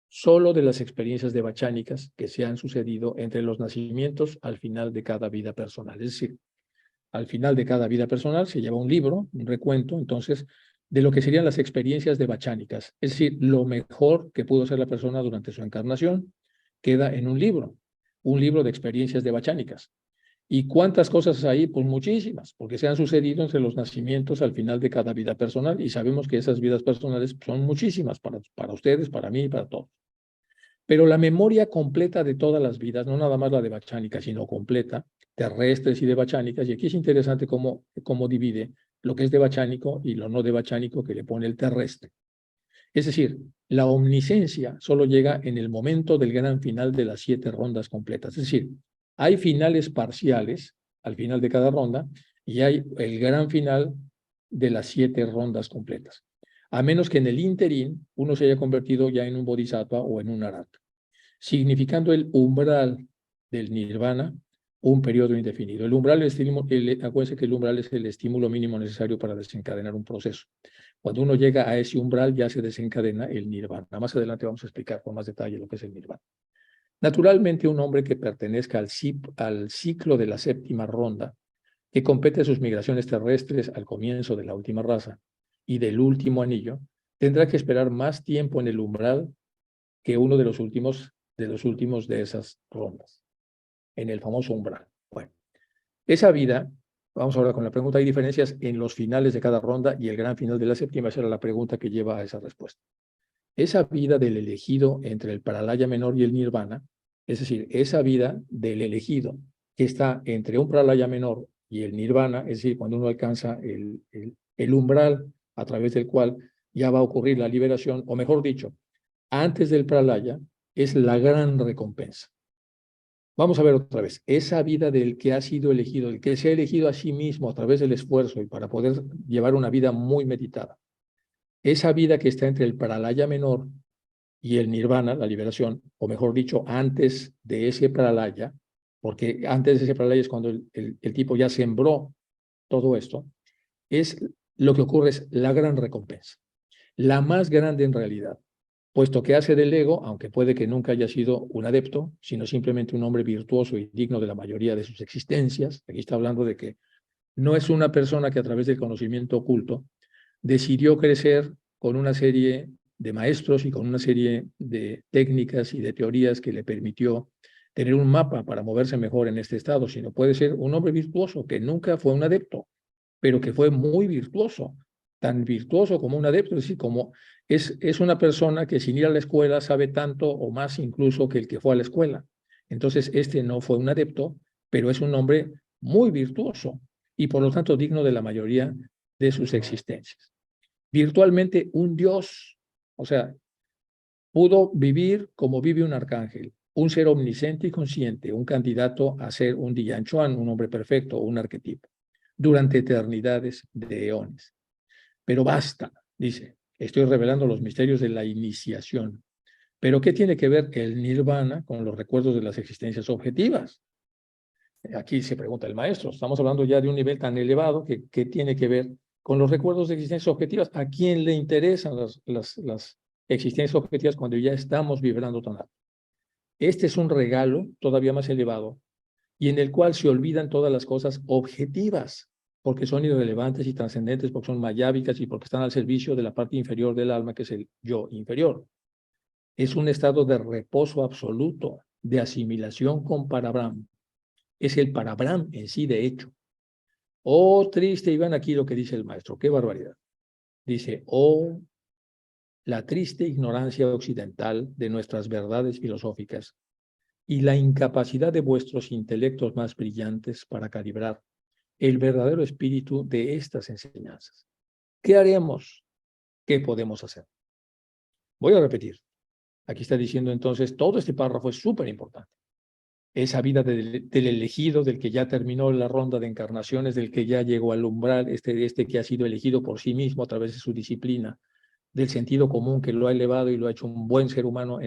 solo de las experiencias devachánicas que se han sucedido entre los nacimientos al final de cada vida personal. Es decir, al final de cada vida personal se lleva un libro, un recuento, entonces, de lo que serían las experiencias devachánicas. Es decir, lo mejor que pudo hacer la persona durante su encarnación queda en un libro de experiencias devachánicas. ¿Y cuántas cosas hay? Pues muchísimas, porque se han sucedido entre los nacimientos al final de cada vida personal y sabemos que esas vidas personales son muchísimas para ustedes, para mí y para todos. Pero la memoria completa de todas las vidas, no nada más la de devachánica, sino completa, terrestres y devachánicas, y aquí es interesante cómo divide lo que es devachánico y lo no devachánico que le pone el terrestre. Es decir, la omnisciencia solo llega en el momento del gran final de las 7 rondas completas. Es decir, hay finales parciales al final de cada ronda y hay el gran final de las 7 rondas completas. A menos que en el interín uno se haya convertido ya en un bodhisattva o en un arahata, significando el umbral del nirvana un periodo indefinido. El umbral, acuérdense que el umbral es el estímulo mínimo necesario para desencadenar un proceso. Cuando uno llega a ese umbral ya se desencadena el nirvana. Más adelante vamos a explicar con más detalle lo que es el nirvana. Naturalmente, un hombre que pertenezca al ciclo de la 7ª ronda, que compete sus migraciones terrestres al comienzo de la última raza y del último anillo, tendrá que esperar más tiempo en el umbral que uno de los últimos de esas rondas, en el famoso umbral. Bueno, esa vida, vamos ahora con la pregunta, ¿hay diferencias en los finales de cada ronda y el gran final de la 7ª? Esa era la pregunta que lleva a esa respuesta. Esa vida del elegido entre el Pralaya menor y el Nirvana, es decir, esa vida del elegido que está entre un Pralaya menor y el Nirvana, es decir, cuando uno alcanza el umbral a través del cual ya va a ocurrir la liberación, o mejor dicho, antes del Pralaya, es la gran recompensa. Vamos a ver otra vez, esa vida del que ha sido elegido, el que se ha elegido a sí mismo a través del esfuerzo y para poder llevar una vida muy meditada. Esa vida que está entre el Pralaya menor y el Nirvana, la liberación, o mejor dicho, antes de ese Pralaya, porque antes de ese Pralaya es cuando el tipo ya sembró todo esto, es lo que ocurre, es la gran recompensa, la más grande en realidad, puesto que hace del ego, aunque puede que nunca haya sido un adepto, sino simplemente un hombre virtuoso y digno de la mayoría de sus existencias. Aquí está hablando de que no es una persona que a través del conocimiento oculto decidió crecer con una serie de maestros y con una serie de técnicas y de teorías que le permitió tener un mapa para moverse mejor en este estado, sino puede ser un hombre virtuoso que nunca fue un adepto, pero que fue muy virtuoso, tan virtuoso como un adepto, es decir, como es una persona que sin ir a la escuela sabe tanto o más incluso que el que fue a la escuela. Entonces, este no fue un adepto, pero es un hombre muy virtuoso y por lo tanto digno de la mayoría de sus existencias. Virtualmente un dios, o sea, pudo vivir como vive un arcángel, un ser omnisciente y consciente, un candidato a ser un Diyan Chuan, un hombre perfecto, un arquetipo, durante eternidades de eones. Pero basta, dice, estoy revelando los misterios de la iniciación. ¿Pero qué tiene que ver el nirvana con los recuerdos de las existencias objetivas? Aquí se pregunta el maestro, estamos hablando ya de un nivel tan elevado que tiene que ver con los recuerdos de existencias objetivas. ¿A quién le interesan las existencias objetivas cuando ya estamos vibrando tan alto? Este es un regalo todavía más elevado y en el cual se olvidan todas las cosas objetivas, porque son irrelevantes y trascendentes, porque son mayávicas y porque están al servicio de la parte inferior del alma, que es el yo inferior. Es un estado de reposo absoluto, de asimilación con Parabrahma. Es el Parabrahma en sí, de hecho. Oh, triste, y van aquí lo que dice el maestro, qué barbaridad. Dice, oh, la triste ignorancia occidental de nuestras verdades filosóficas y la incapacidad de vuestros intelectos más brillantes para calibrar el verdadero espíritu de estas enseñanzas. ¿Qué haremos? ¿Qué podemos hacer? Voy a repetir. Aquí está diciendo entonces, todo este párrafo es súper importante. Esa vida del elegido, del que ya terminó la ronda de encarnaciones, del que ya llegó al umbral, este que ha sido elegido por sí mismo a través de su disciplina, del sentido común que lo ha elevado y lo ha hecho un buen ser humano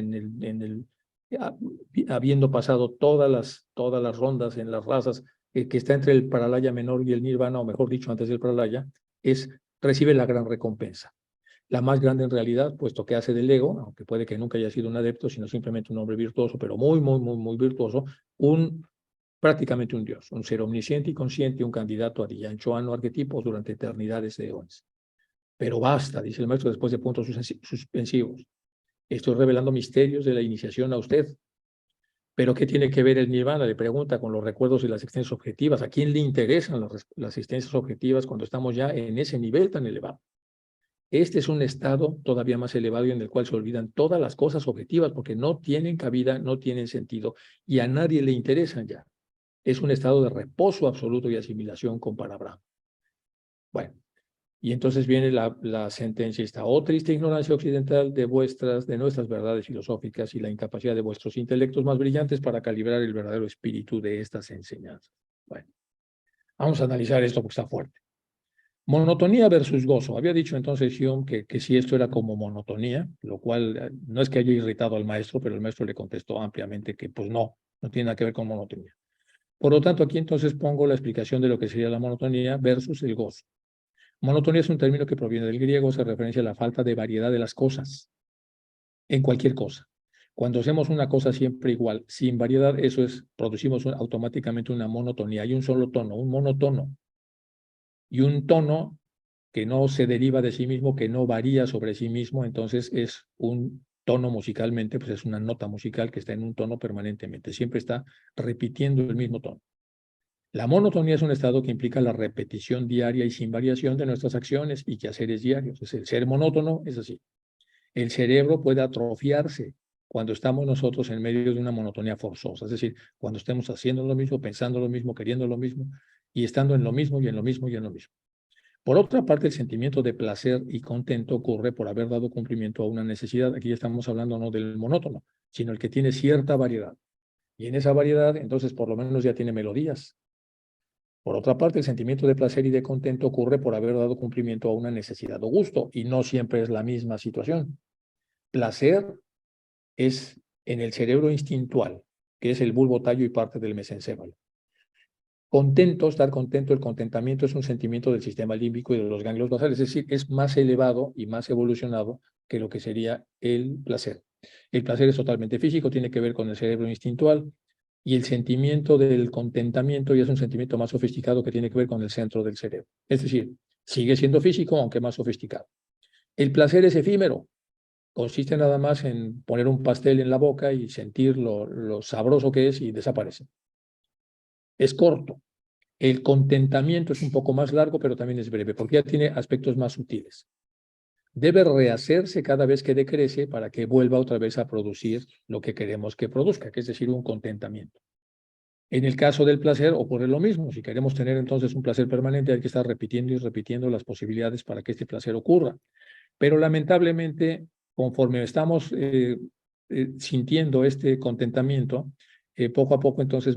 habiendo pasado todas las rondas en las razas, que está entre el Pralaya menor y el Nirvana, o mejor dicho, antes del Pralaya, recibe la gran recompensa. La más grande en realidad, puesto que hace del ego, aunque puede que nunca haya sido un adepto, sino simplemente un hombre virtuoso, pero muy, muy, muy, muy virtuoso, un prácticamente un Dios, un ser omnisciente y consciente, un candidato a dianchoano arquetipo durante eternidades de eones. Pero basta, dice el maestro después de puntos suspensivos. Estoy revelando misterios de la iniciación a usted. ¿Pero qué tiene que ver el nirvana? Le pregunta con los recuerdos y las existencias objetivas. ¿A quién le interesan las existencias objetivas cuando estamos ya en ese nivel tan elevado? Este es un estado todavía más elevado y en el cual se olvidan todas las cosas objetivas porque no tienen cabida, no tienen sentido y a nadie le interesan ya. Es un estado de reposo absoluto y asimilación con Parabrahma. Bueno, y entonces viene la sentencia esta: oh triste ignorancia occidental de nuestras verdades filosóficas y la incapacidad de vuestros intelectos más brillantes para calibrar el verdadero espíritu de estas enseñanzas. Bueno, vamos a analizar esto porque está fuerte. Monotonía versus gozo. Había dicho entonces Hume que si esto era como monotonía, lo cual no es que haya irritado al maestro, pero el maestro le contestó ampliamente que pues no tiene nada que ver con monotonía. Por lo tanto, aquí entonces pongo la explicación de lo que sería la monotonía versus el gozo. Monotonía es un término que proviene del griego, se referencia a la falta de variedad de las cosas, en cualquier cosa. Cuando hacemos una cosa siempre igual, sin variedad, eso es, producimos automáticamente una monotonía. Hay un solo tono, un monotono. Y un tono que no se deriva de sí mismo, que no varía sobre sí mismo, entonces es un tono musicalmente, pues es una nota musical que está en un tono permanentemente, siempre está repitiendo el mismo tono. La monotonía es un estado que implica la repetición diaria y sin variación de nuestras acciones y quehaceres diarios. Es el ser monótono, es así. El cerebro puede atrofiarse cuando estamos nosotros en medio de una monotonía forzosa, es decir, cuando estemos haciendo lo mismo, pensando lo mismo, queriendo lo mismo y estando en lo mismo y en lo mismo y en lo mismo. Por otra parte, el sentimiento de placer y contento ocurre por haber dado cumplimiento a una necesidad. Aquí ya estamos hablando no del monótono, sino el que tiene cierta variedad. Y en esa variedad, entonces, por lo menos ya tiene melodías. Por otra parte, el sentimiento de placer y de contento ocurre por haber dado cumplimiento a una necesidad o gusto, y no siempre es la misma situación. Placer es en el cerebro instintual, que es el bulbo tallo y parte del mesencéfalo. Contento, estar contento, el contentamiento es un sentimiento del sistema límbico y de los ganglios basales, es decir, es más elevado y más evolucionado que lo que sería el placer. El placer es totalmente físico, tiene que ver con el cerebro instintual, y el sentimiento del contentamiento ya es un sentimiento más sofisticado que tiene que ver con el centro del cerebro. Es decir, sigue siendo físico, aunque más sofisticado. El placer es efímero, consiste nada más en poner un pastel en la boca y sentir lo sabroso que es y desaparece. Es corto. El contentamiento es un poco más largo, pero también es breve, porque ya tiene aspectos más sutiles. Debe rehacerse cada vez que decrece para que vuelva otra vez a producir lo que queremos que produzca, que es decir, un contentamiento. En el caso del placer ocurre lo mismo. Si queremos tener entonces un placer permanente, hay que estar repitiendo y repitiendo las posibilidades para que este placer ocurra. Pero lamentablemente, conforme estamos sintiendo este contentamiento, poco a poco entonces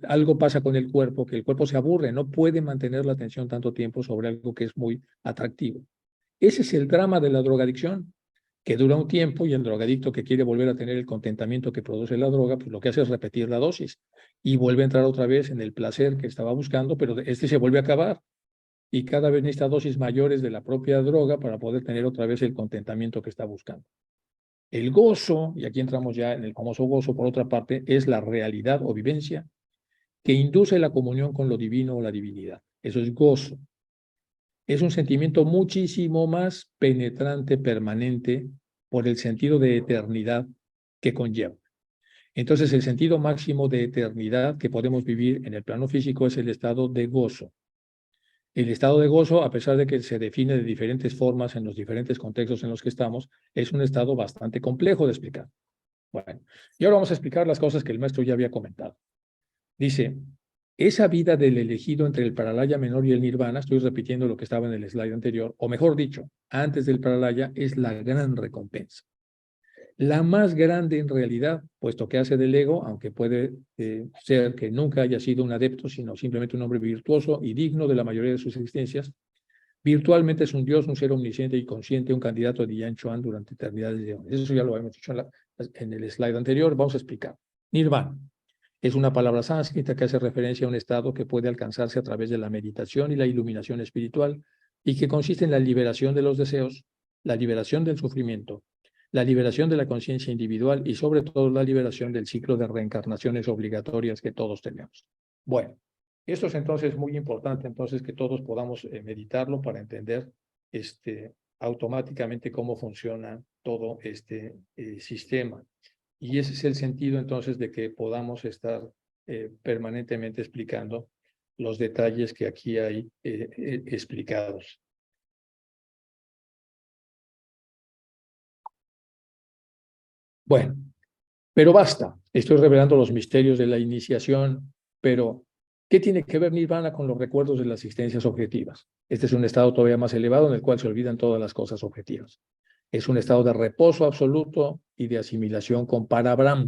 algo pasa con el cuerpo, que el cuerpo se aburre, no puede mantener la atención tanto tiempo sobre algo que es muy atractivo. Ese es el drama de la drogadicción, que dura un tiempo, y el drogadicto que quiere volver a tener el contentamiento que produce la droga, pues lo que hace es repetir la dosis y vuelve a entrar otra vez en el placer que estaba buscando, pero este se vuelve a acabar y cada vez necesita dosis mayores de la propia droga para poder tener otra vez el contentamiento que está buscando. El gozo, y aquí entramos ya en el famoso gozo, por otra parte, es la realidad o vivencia que induce la comunión con lo divino o la divinidad. Eso es gozo. Es un sentimiento muchísimo más penetrante, permanente, por el sentido de eternidad que conlleva. Entonces, el sentido máximo de eternidad que podemos vivir en el plano físico es el estado de gozo. El estado de gozo, a pesar de que se define de diferentes formas en los diferentes contextos en los que estamos, es un estado bastante complejo de explicar. Bueno, y ahora vamos a explicar las cosas que el maestro ya había comentado. Dice, esa vida del elegido entre el Pralaya menor y el Nirvana, estoy repitiendo lo que estaba en el slide anterior, o mejor dicho, antes del Pralaya, es la gran recompensa. La más grande en realidad, puesto que hace del ego, aunque puede ser que nunca haya sido un adepto, sino simplemente un hombre virtuoso y digno de la mayoría de sus existencias, virtualmente es un Dios, un ser omnisciente y consciente, un candidato de Yan Chuan durante eternidades de años. Eso ya lo habíamos dicho en el slide anterior, vamos a explicar. Nirvana es una palabra sánscrita que hace referencia a un estado que puede alcanzarse a través de la meditación y la iluminación espiritual y que consiste en la liberación de los deseos, la liberación del sufrimiento, la liberación de la conciencia individual y sobre todo la liberación del ciclo de reencarnaciones obligatorias que todos tenemos. Bueno, esto es entonces muy importante, entonces que todos podamos meditarlo para entender automáticamente cómo funciona todo este sistema. Y ese es el sentido entonces de que podamos estar permanentemente explicando los detalles que aquí hay explicados. Bueno, pero basta. Estoy revelando los misterios de la iniciación, pero ¿qué tiene que ver Nirvana con los recuerdos de las existencias objetivas? Este es un estado todavía más elevado en el cual se olvidan todas las cosas objetivas. Es un estado de reposo absoluto y de asimilación con Parabrahma.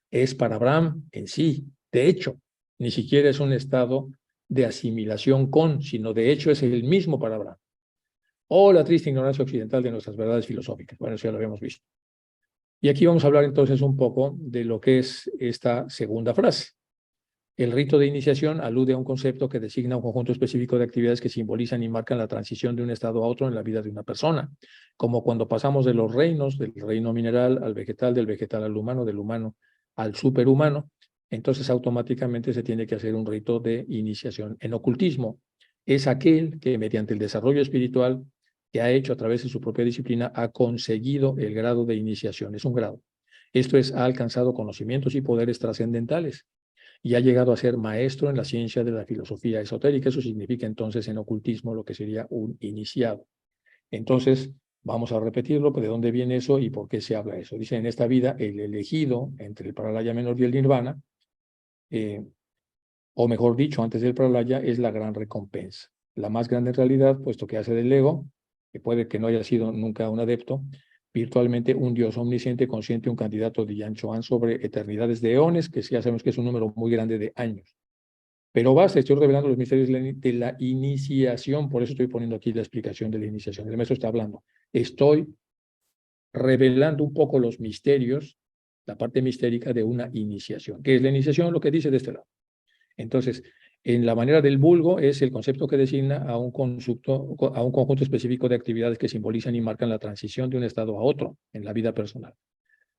Es Parabrahma en sí. De hecho, ni siquiera es un estado de asimilación con, sino de hecho es el mismo Parabrahma. O la triste ignorancia occidental de nuestras verdades filosóficas. Bueno, eso ya lo habíamos visto. Y aquí vamos a hablar entonces un poco de lo que es esta segunda frase. El rito de iniciación alude a un concepto que designa un conjunto específico de actividades que simbolizan y marcan la transición de un estado a otro en la vida de una persona, como cuando pasamos de los reinos, del reino mineral al vegetal, del vegetal al humano, del humano al superhumano. Entonces automáticamente se tiene que hacer un rito de iniciación. En ocultismo es aquel que mediante el desarrollo espiritual que ha hecho a través de su propia disciplina ha conseguido el grado de iniciación. Es un grado. Esto es, ha alcanzado conocimientos y poderes trascendentales y ha llegado a ser maestro en la ciencia de la filosofía esotérica. Eso significa entonces en ocultismo lo que sería un iniciado. Entonces, vamos a repetirlo, ¿de dónde viene eso y por qué se habla eso? Dice, en esta vida, el elegido entre el Pralaya menor y el Nirvana, o mejor dicho, antes del Pralaya, es la gran recompensa. La más grande en realidad, puesto que hace del ego, que puede que no haya sido nunca un adepto, virtualmente un Dios omnisciente, consciente, un candidato de Yan Choan sobre eternidades de eones, que ya sabemos que es un número muy grande de años. Pero basta, estoy revelando los misterios de la iniciación, por eso estoy poniendo aquí la explicación de la iniciación. El maestro está hablando. Estoy revelando un poco los misterios, la parte mistérica de una iniciación. ¿Qué es la iniciación? Lo que dice de este lado. Entonces, en la manera del vulgo es el concepto que designa a un conjunto específico de actividades que simbolizan y marcan la transición de un estado a otro en la vida personal.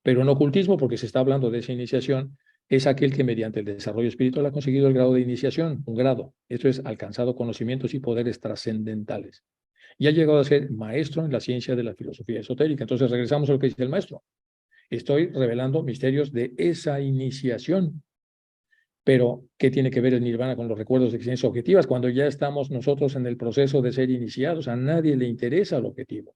Pero en ocultismo, porque se está hablando de esa iniciación, es aquel que mediante el desarrollo espiritual ha conseguido el grado de iniciación, un grado. Esto es, alcanzado conocimientos y poderes trascendentales. Y ha llegado a ser maestro en la ciencia de la filosofía esotérica. Entonces regresamos a lo que dice el maestro. Estoy revelando misterios de esa iniciación. Pero, ¿qué tiene que ver el nirvana con los recuerdos de existencias objetivas? Cuando ya estamos nosotros en el proceso de ser iniciados, a nadie le interesa el objetivo.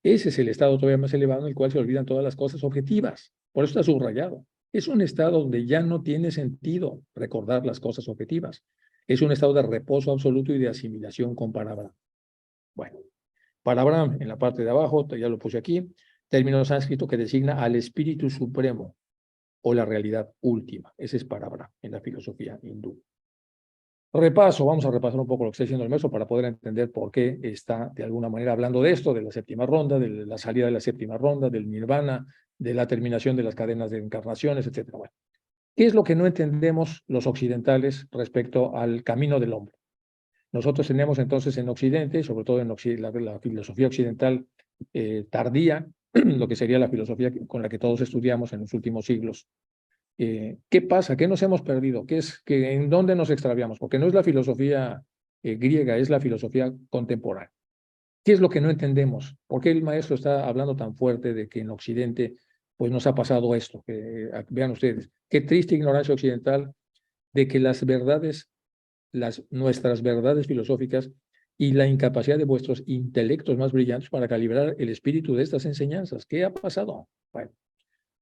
Ese es el estado todavía más elevado en el cual se olvidan todas las cosas objetivas. Por eso está subrayado. Es un estado donde ya no tiene sentido recordar las cosas objetivas. Es un estado de reposo absoluto y de asimilación con Parabrahma. Bueno, Parabrahma, en la parte de abajo, ya lo puse aquí, término sánscrito que designa al espíritu supremo o la realidad última. Ese es Parabrahma en la filosofía hindú. Vamos a repasar un poco lo que está diciendo el maestro para poder entender por qué está de alguna manera hablando de esto, de la séptima ronda, de la salida de la séptima ronda, del nirvana, de la terminación de las cadenas de encarnaciones, etc. Bueno, ¿qué es lo que no entendemos los occidentales respecto al camino del hombre? Nosotros tenemos entonces en Occidente, sobre todo en la filosofía occidental tardía, lo que sería la filosofía con la que todos estudiamos en los últimos siglos, ¿qué pasa? ¿Qué nos hemos perdido? ¿En dónde nos extraviamos? Porque no es la filosofía griega, es la filosofía contemporánea. ¿Qué es lo que no entendemos? ¿Por qué el maestro está hablando tan fuerte de que en Occidente pues nos ha pasado esto? Vean ustedes, qué triste ignorancia occidental de que las verdades, nuestras verdades filosóficas y la incapacidad de vuestros intelectos más brillantes para calibrar el espíritu de estas enseñanzas. ¿Qué ha pasado?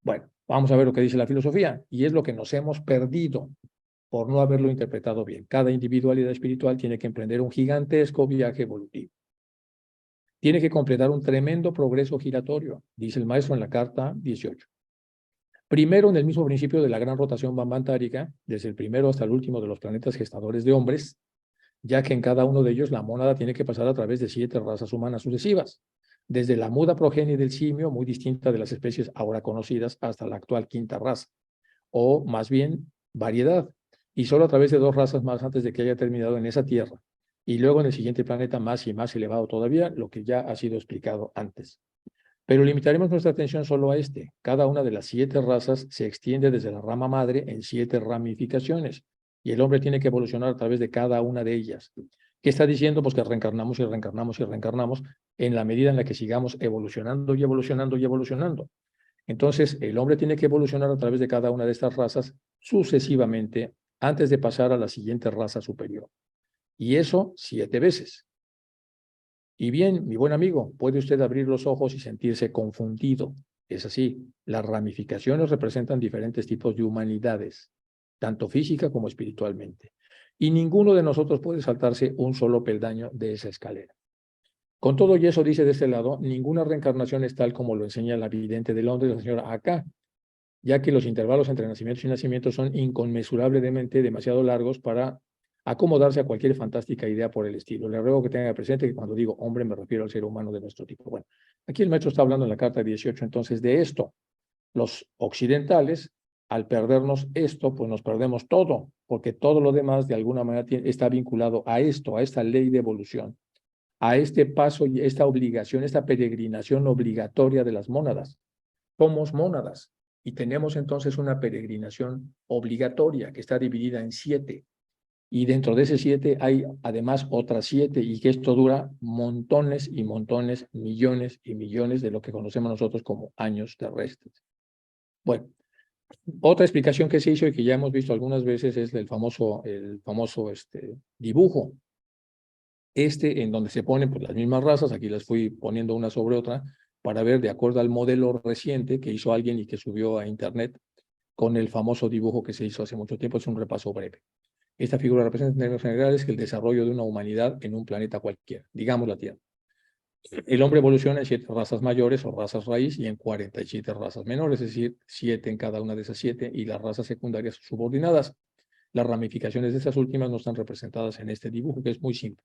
Bueno, vamos a ver lo que dice la filosofía, y es lo que nos hemos perdido por no haberlo interpretado bien. Cada individualidad espiritual tiene que emprender un gigantesco viaje evolutivo. Tiene que completar un tremendo progreso giratorio, dice el maestro en la carta 18. Primero, en el mismo principio de la gran rotación bambantárica, desde el primero hasta el último de los planetas gestadores de hombres, ya que en cada uno de ellos la mónada tiene que pasar a través de 7 razas humanas sucesivas, desde la muda progenie del simio, muy distinta de las especies ahora conocidas, hasta la actual quinta raza, o más bien variedad, y solo a través de 2 razas más antes de que haya terminado en esa tierra, y luego en el siguiente planeta más y más elevado todavía, lo que ya ha sido explicado antes. Pero limitaremos nuestra atención solo a este. Cada una de las 7 razas se extiende desde la rama madre en 7 ramificaciones y el hombre tiene que evolucionar a través de cada una de ellas. ¿Qué está diciendo? Pues que reencarnamos y reencarnamos y reencarnamos en la medida en la que sigamos evolucionando y evolucionando y evolucionando. Entonces, el hombre tiene que evolucionar a través de cada una de estas razas sucesivamente antes de pasar a la siguiente raza superior. Y eso 7 veces. Y bien, mi buen amigo, puede usted abrir los ojos y sentirse confundido. Es así, las ramificaciones representan diferentes tipos de humanidades, tanto física como espiritualmente. Y ninguno de nosotros puede saltarse un solo peldaño de esa escalera. Con todo y eso, dice de este lado, ninguna reencarnación es tal como lo enseña la vidente de Londres, la señora acá, ya que los intervalos entre nacimientos y nacimientos son inconmensurablemente demasiado largos para acomodarse a cualquier fantástica idea por el estilo. Le ruego que tenga presente que cuando digo hombre me refiero al ser humano de nuestro tipo. Bueno, aquí el maestro está hablando en la carta 18, entonces, de esto. Los occidentales, al perdernos esto, pues nos perdemos todo, porque todo lo demás de alguna manera está vinculado a esto, a esta ley de evolución, a este paso y esta obligación, esta peregrinación obligatoria de las mónadas. Somos mónadas y tenemos entonces una peregrinación obligatoria que está dividida en 7. Y dentro de ese 7 hay además otras 7 y que esto dura montones y montones, millones y millones de lo que conocemos nosotros como años terrestres. Bueno, otra explicación que se hizo y que ya hemos visto algunas veces es el famoso dibujo. En donde se ponen pues, las mismas razas, aquí las fui poniendo una sobre otra, para ver de acuerdo al modelo reciente que hizo alguien y que subió a internet con el famoso dibujo que se hizo hace mucho tiempo. Es un repaso breve. Esta figura representa en términos generales el desarrollo de una humanidad en un planeta cualquiera, digamos la Tierra. El hombre evoluciona en 7 razas mayores o razas raíz y en 47 razas menores, es decir, 7 en cada una de esas 7 y las razas secundarias subordinadas. Las ramificaciones de estas últimas no están representadas en este dibujo, que es muy simple.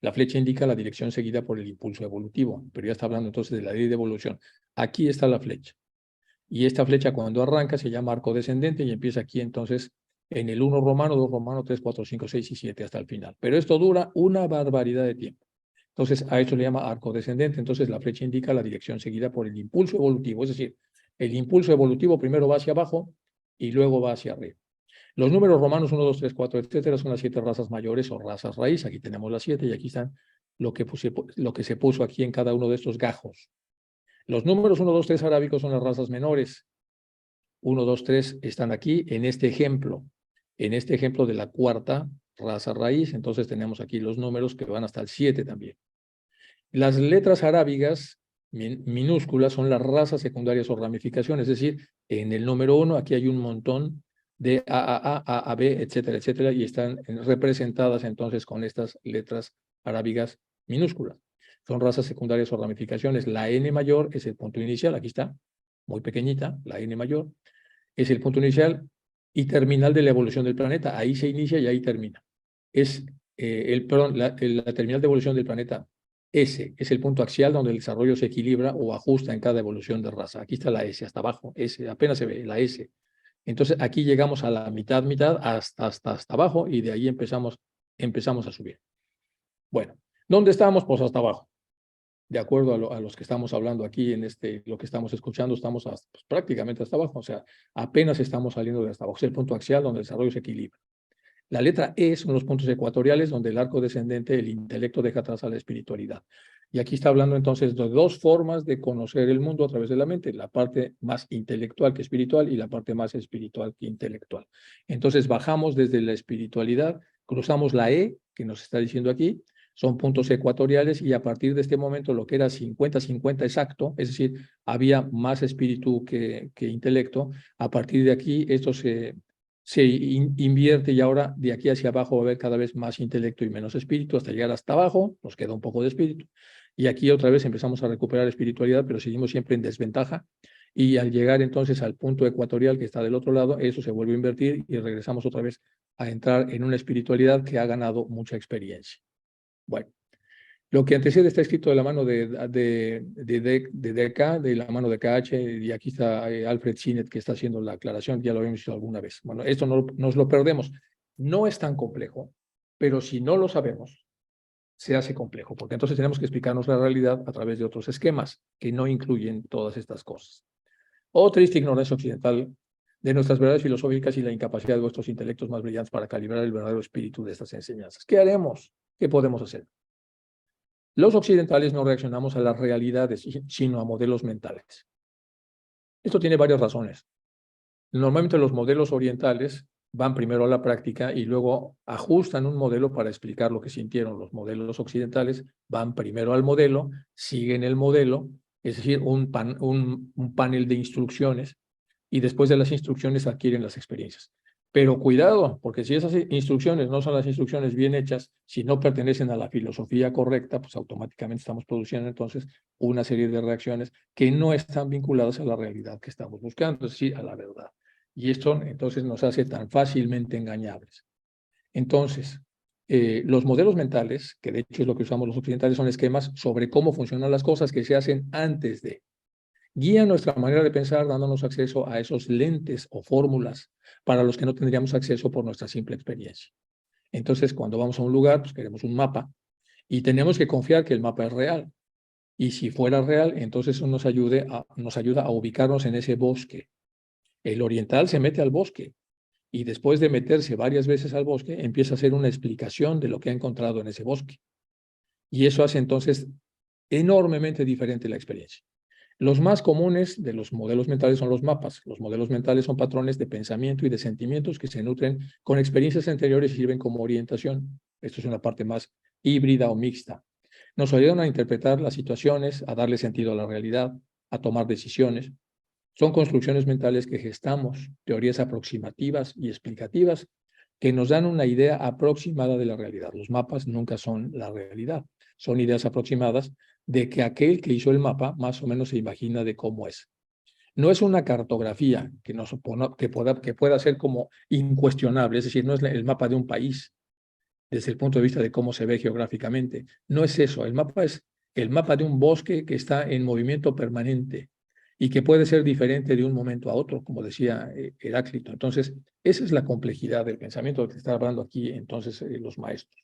La flecha indica la dirección seguida por el impulso evolutivo, pero ya está hablando entonces de la ley de evolución. Aquí está la flecha. Y esta flecha cuando arranca se llama arco descendente y empieza aquí entonces en el 1 romano, 2 romano, 3, 4, 5, 6 y 7 hasta el final. Pero esto dura una barbaridad de tiempo. Entonces a esto le llama arco descendente. Entonces la flecha indica la dirección seguida por el impulso evolutivo. Es decir, el impulso evolutivo primero va hacia abajo y luego va hacia arriba. Los números romanos 1, 2, 3, 4, etcétera, son las 7 razas mayores o razas raíz. Aquí tenemos las 7 y aquí están lo que se puso aquí en cada uno de estos gajos. Los números 1, 2, 3 arábicos son las razas menores. 1, 2, 3 están aquí en este ejemplo de la 4ª raza raíz. Entonces tenemos aquí los números que van hasta el 7 también. Las letras arábigas minúsculas son las razas secundarias o ramificaciones, es decir, en el número 1 aquí hay un montón de A, B, etcétera, etcétera, y están representadas entonces con estas letras arábigas minúsculas. Son razas secundarias o ramificaciones. La N mayor es el punto inicial, aquí está, muy pequeñita, la N mayor, es el punto inicial y terminal de la evolución del planeta. Ahí se inicia y ahí termina. Es la terminal de evolución del planeta. S es el punto axial donde el desarrollo se equilibra o ajusta en cada evolución de raza. Aquí está la S, hasta abajo, S, apenas se ve, la S. Entonces aquí llegamos a la mitad, hasta abajo y de ahí empezamos a subir. Bueno, ¿dónde estamos? Pues hasta abajo. De acuerdo a los que estamos hablando aquí, lo que estamos escuchando, estamos pues, prácticamente hasta abajo, o sea, apenas estamos saliendo de hasta abajo. Es el punto axial donde el desarrollo se equilibra. La letra E son los puntos ecuatoriales donde el arco descendente, el intelecto deja atrás a la espiritualidad. Y aquí está hablando entonces de 2 formas de conocer el mundo a través de la mente, la parte más intelectual que espiritual y la parte más espiritual que intelectual. Entonces bajamos desde la espiritualidad, cruzamos la E, que nos está diciendo aquí, son puntos ecuatoriales y a partir de este momento lo que era 50-50 exacto, es decir, había más espíritu que intelecto, a partir de aquí esto se invierte y ahora de aquí hacia abajo va a haber cada vez más intelecto y menos espíritu, hasta llegar hasta abajo, nos queda un poco de espíritu. Y aquí otra vez empezamos a recuperar espiritualidad, pero seguimos siempre en desventaja. Y al llegar entonces al punto ecuatorial que está del otro lado, eso se vuelve a invertir y regresamos otra vez a entrar en una espiritualidad que ha ganado mucha experiencia. Bueno, lo que antecede está escrito de la mano de DK, de la mano de KH, y aquí está Alfred Sinnett que está haciendo la aclaración, ya lo habíamos visto alguna vez. Bueno, esto no nos lo perdemos. No es tan complejo, pero si no lo sabemos, se hace complejo, porque entonces tenemos que explicarnos la realidad a través de otros esquemas que no incluyen todas estas cosas. O triste ignorancia occidental de nuestras verdades filosóficas y la incapacidad de vuestros intelectos más brillantes para calibrar el verdadero espíritu de estas enseñanzas. ¿Qué haremos? ¿Qué podemos hacer? Los occidentales no reaccionamos a las realidades, sino a modelos mentales. Esto tiene varias razones. Normalmente los modelos orientales van primero a la práctica y luego ajustan un modelo para explicar lo que sintieron. Los modelos occidentales van primero al modelo, siguen el modelo, es decir, un panel de instrucciones, y después de las instrucciones adquieren las experiencias. Pero cuidado, porque si esas instrucciones no son las instrucciones bien hechas, si no pertenecen a la filosofía correcta, pues automáticamente estamos produciendo entonces una serie de reacciones que no están vinculadas a la realidad que estamos buscando, es decir, a la verdad. Y esto entonces nos hace tan fácilmente engañables. Entonces, los modelos mentales, que de hecho es lo que usamos los occidentales, son esquemas sobre cómo funcionan las cosas que se hacen antes de. Guían nuestra manera de pensar dándonos acceso a esos lentes o fórmulas para los que no tendríamos acceso por nuestra simple experiencia. Entonces, cuando vamos a un lugar, pues queremos un mapa y tenemos que confiar que el mapa es real. Y si fuera real, entonces eso nos ayuda a ubicarnos en ese bosque. El oriental se mete al bosque y después de meterse varias veces al bosque, empieza a hacer una explicación de lo que ha encontrado en ese bosque. Y eso hace entonces enormemente diferente la experiencia. Los más comunes de los modelos mentales son los mapas. Los modelos mentales son patrones de pensamiento y de sentimientos que se nutren con experiencias anteriores y sirven como orientación. Esto es una parte más híbrida o mixta. Nos ayudan a interpretar las situaciones, a darle sentido a la realidad, a tomar decisiones. Son construcciones mentales que gestamos, teorías aproximativas y explicativas que nos dan una idea aproximada de la realidad. Los mapas nunca son la realidad, son ideas aproximadas de que aquel que hizo el mapa más o menos se imagina de cómo es. No es una cartografía que pueda ser como incuestionable, es decir, no es el mapa de un país desde el punto de vista de cómo se ve geográficamente. No es eso, el mapa es el mapa de un bosque que está en movimiento permanente y que puede ser diferente de un momento a otro, como decía Heráclito. Entonces, esa es la complejidad del pensamiento que está hablando aquí entonces los maestros.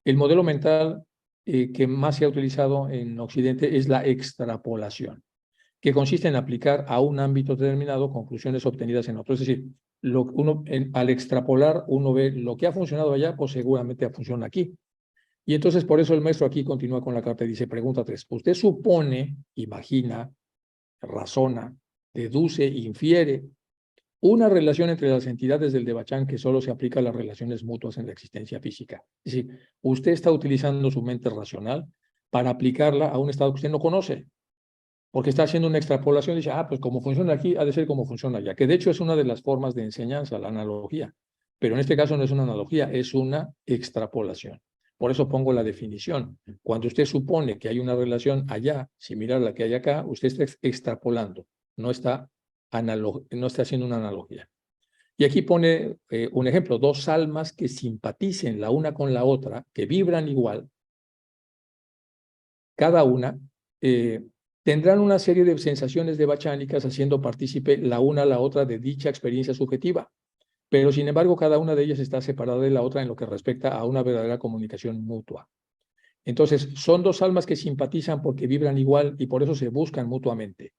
El modelo mental que más se ha utilizado en Occidente es la extrapolación, que consiste en aplicar a un ámbito determinado conclusiones obtenidas en otro. Es decir, al extrapolar uno ve lo que ha funcionado allá, pues seguramente funciona aquí. Y entonces por eso el maestro aquí continúa con la carta y dice, pregunta 3, usted supone, imagina, razona, deduce, infiere una relación entre las entidades del Devachan que solo se aplica a las relaciones mutuas en la existencia física. Es decir, usted está utilizando su mente racional para aplicarla a un estado que usted no conoce, porque está haciendo una extrapolación y dice, pues como funciona aquí, ha de ser como funciona allá, que de hecho es una de las formas de enseñanza, la analogía. Pero en este caso no es una analogía, es una extrapolación. Por eso pongo la definición. Cuando usted supone que hay una relación allá similar a la que hay acá, usted está extrapolando, no está haciendo una analogía. Y aquí pone un ejemplo, dos almas que simpaticen la una con la otra, que vibran igual, cada una, tendrán una serie de sensaciones devachánicas haciendo partícipe la una a la otra de dicha experiencia subjetiva. Pero sin embargo, cada una de ellas está separada de la otra en lo que respecta a una verdadera comunicación mutua. Entonces, son dos almas que simpatizan porque vibran igual y por eso se buscan mutuamente.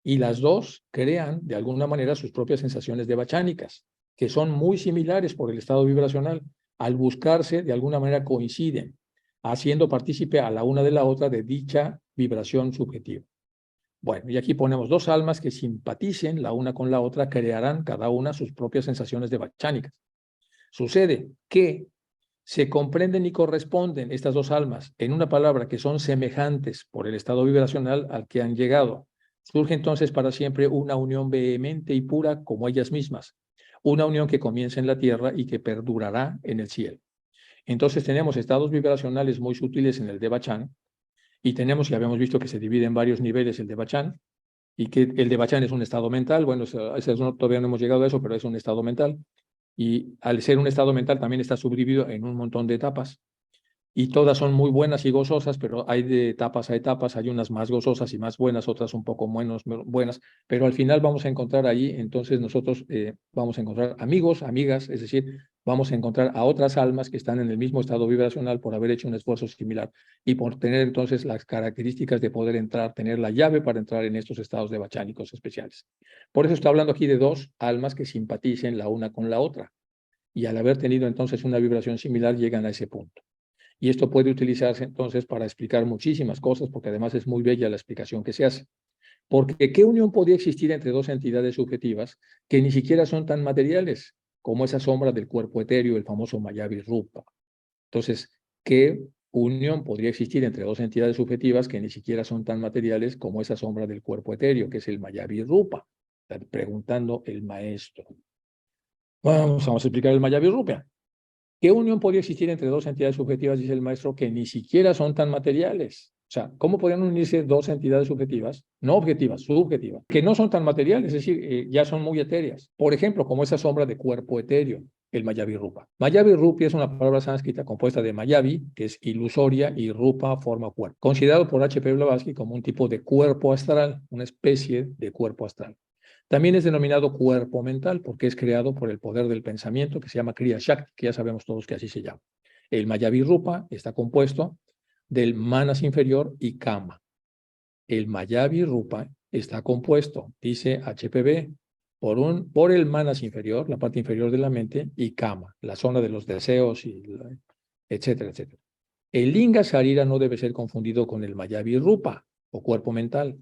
Y las dos crean, de alguna manera, sus propias sensaciones devachánicas, que son muy similares por el estado vibracional. Al buscarse, de alguna manera coinciden, haciendo partícipe a la una de la otra de dicha vibración subjetiva. Bueno, y aquí ponemos dos almas que simpaticen la una con la otra, crearán cada una sus propias sensaciones devachánicas. Sucede que se comprenden y corresponden estas dos almas en una palabra que son semejantes por el estado vibracional al que han llegado. Surge entonces para siempre una unión vehemente y pura como ellas mismas, una unión que comienza en la tierra y que perdurará en el cielo. Entonces tenemos estados vibracionales muy sutiles en el Devachan y tenemos, y habíamos visto que se divide en varios niveles el Devachan y que el Devachan es un estado mental. Bueno, todavía no hemos llegado a eso, pero es un estado mental. Y al ser un estado mental también está subdividido en un montón de etapas. Y todas son muy buenas y gozosas, pero hay de etapas a etapas, hay unas más gozosas y más buenas, otras un poco menos buenas, pero al final vamos a encontrar ahí, entonces nosotros vamos a encontrar amigos, amigas, es decir, vamos a encontrar a otras almas que están en el mismo estado vibracional por haber hecho un esfuerzo similar y por tener entonces las características de poder entrar, tener la llave para entrar en estos estados devachánicos especiales. Por eso está hablando aquí de dos almas que simpaticen la una con la otra y al haber tenido entonces una vibración similar llegan a ese punto. Y esto puede utilizarse entonces para explicar muchísimas cosas, porque además es muy bella la explicación que se hace. Porque ¿qué unión podría existir entre dos entidades subjetivas que ni siquiera son tan materiales como esa sombra del cuerpo etéreo, el famoso Mayavi Rupa? Entonces, ¿qué unión podría existir entre dos entidades subjetivas que ni siquiera son tan materiales como esa sombra del cuerpo etéreo, que es el Mayavi Rupa? Está preguntando el maestro. Vamos a explicar el Mayavi Rupa. ¿Qué unión podría existir entre dos entidades subjetivas, dice el maestro, que ni siquiera son tan materiales? O sea, ¿cómo podrían unirse dos entidades subjetivas, no objetivas, subjetivas, que no son tan materiales, es decir, ya son muy etéreas? Por ejemplo, como esa sombra de cuerpo etéreo, el Mayavi Rupa. Mayavi Rupi es una palabra sánscrita compuesta de Mayavi, que es ilusoria, y Rupa, forma cuerpo. Considerado por H.P. Blavatsky como un tipo de cuerpo astral, una especie de cuerpo astral. También es denominado cuerpo mental porque es creado por el poder del pensamiento que se llama Kriya Shakti, que ya sabemos todos que así se llama. El Mayavi Rupa está compuesto del manas inferior y kama. El Mayavi Rupa está compuesto, dice HPB, por el manas inferior, la parte inferior de la mente, y kama, la zona de los deseos, etcétera, etcétera. El Linga Sharira no debe ser confundido con el Mayavi Rupa o cuerpo mental.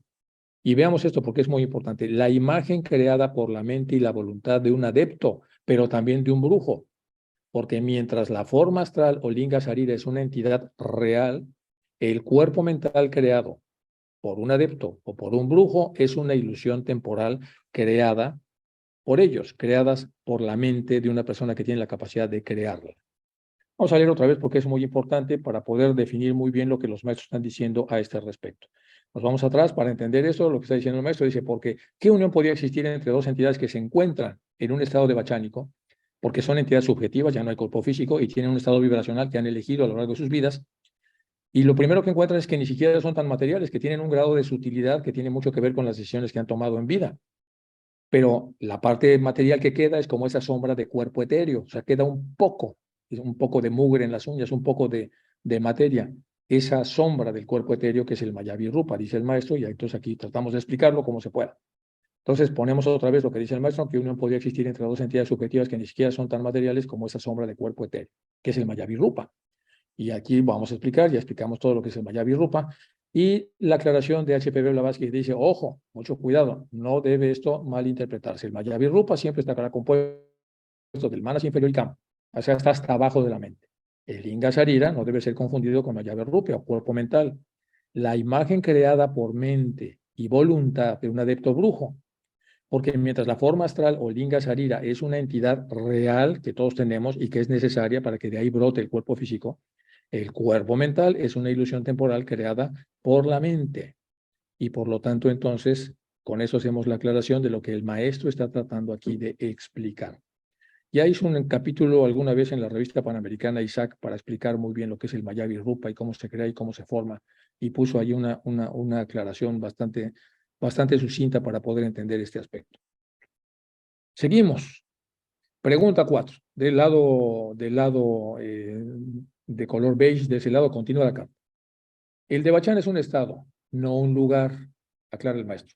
Y veamos esto porque es muy importante. La imagen creada por la mente y la voluntad de un adepto, pero también de un brujo. Porque mientras la forma astral o Linga Sharira es una entidad real, el cuerpo mental creado por un adepto o por un brujo es una ilusión temporal creada por ellos, creadas por la mente de una persona que tiene la capacidad de crearla. Vamos a leer otra vez porque es muy importante para poder definir muy bien lo que los maestros están diciendo a este respecto. Nos vamos atrás para entender esto, lo que está diciendo el maestro. Dice, porque ¿qué unión podría existir entre dos entidades que se encuentran en un estado devachánico? Porque son entidades subjetivas, ya no hay cuerpo físico, y tienen un estado vibracional que han elegido a lo largo de sus vidas. Y lo primero que encuentran es que ni siquiera son tan materiales, que tienen un grado de sutilidad que tiene mucho que ver con las decisiones que han tomado en vida. Pero la parte material que queda es como esa sombra de cuerpo etéreo, o sea, queda un poco de mugre en las uñas, un poco de materia, esa sombra del cuerpo etéreo que es el Mayavi Rupa, dice el maestro, y entonces aquí tratamos de explicarlo como se pueda. Entonces ponemos otra vez lo que dice el maestro, que unión podría existir entre dos entidades subjetivas que ni siquiera son tan materiales como esa sombra de cuerpo etéreo, que es el Mayavi Rupa. Y aquí vamos a explicar, ya explicamos todo lo que es el Mayavi Rupa, y la aclaración de H.P. Blavatsky dice, ojo, mucho cuidado, no debe esto malinterpretarse. El Mayavi Rupa siempre está compuesto del manas inferior y kama, o sea, está hasta abajo de la mente. El Linga Sharira no debe ser confundido con Mayavi Rupa o cuerpo mental. La imagen creada por mente y voluntad de un adepto brujo, porque mientras la forma astral o Linga Sharira es una entidad real que todos tenemos y que es necesaria para que de ahí brote el cuerpo físico, el cuerpo mental es una ilusión temporal creada por la mente. Y por lo tanto, entonces, con eso hacemos la aclaración de lo que el maestro está tratando aquí de explicar. Ya hizo un capítulo alguna vez en la revista panamericana Isaac para explicar muy bien lo que es el Mayavi Rupa y cómo se crea y cómo se forma. Y puso ahí una aclaración bastante sucinta para poder entender este aspecto. Seguimos. Pregunta 4, del lado de color beige, de ese lado continúa acá. El Devachan es un estado, no un lugar, aclara el maestro.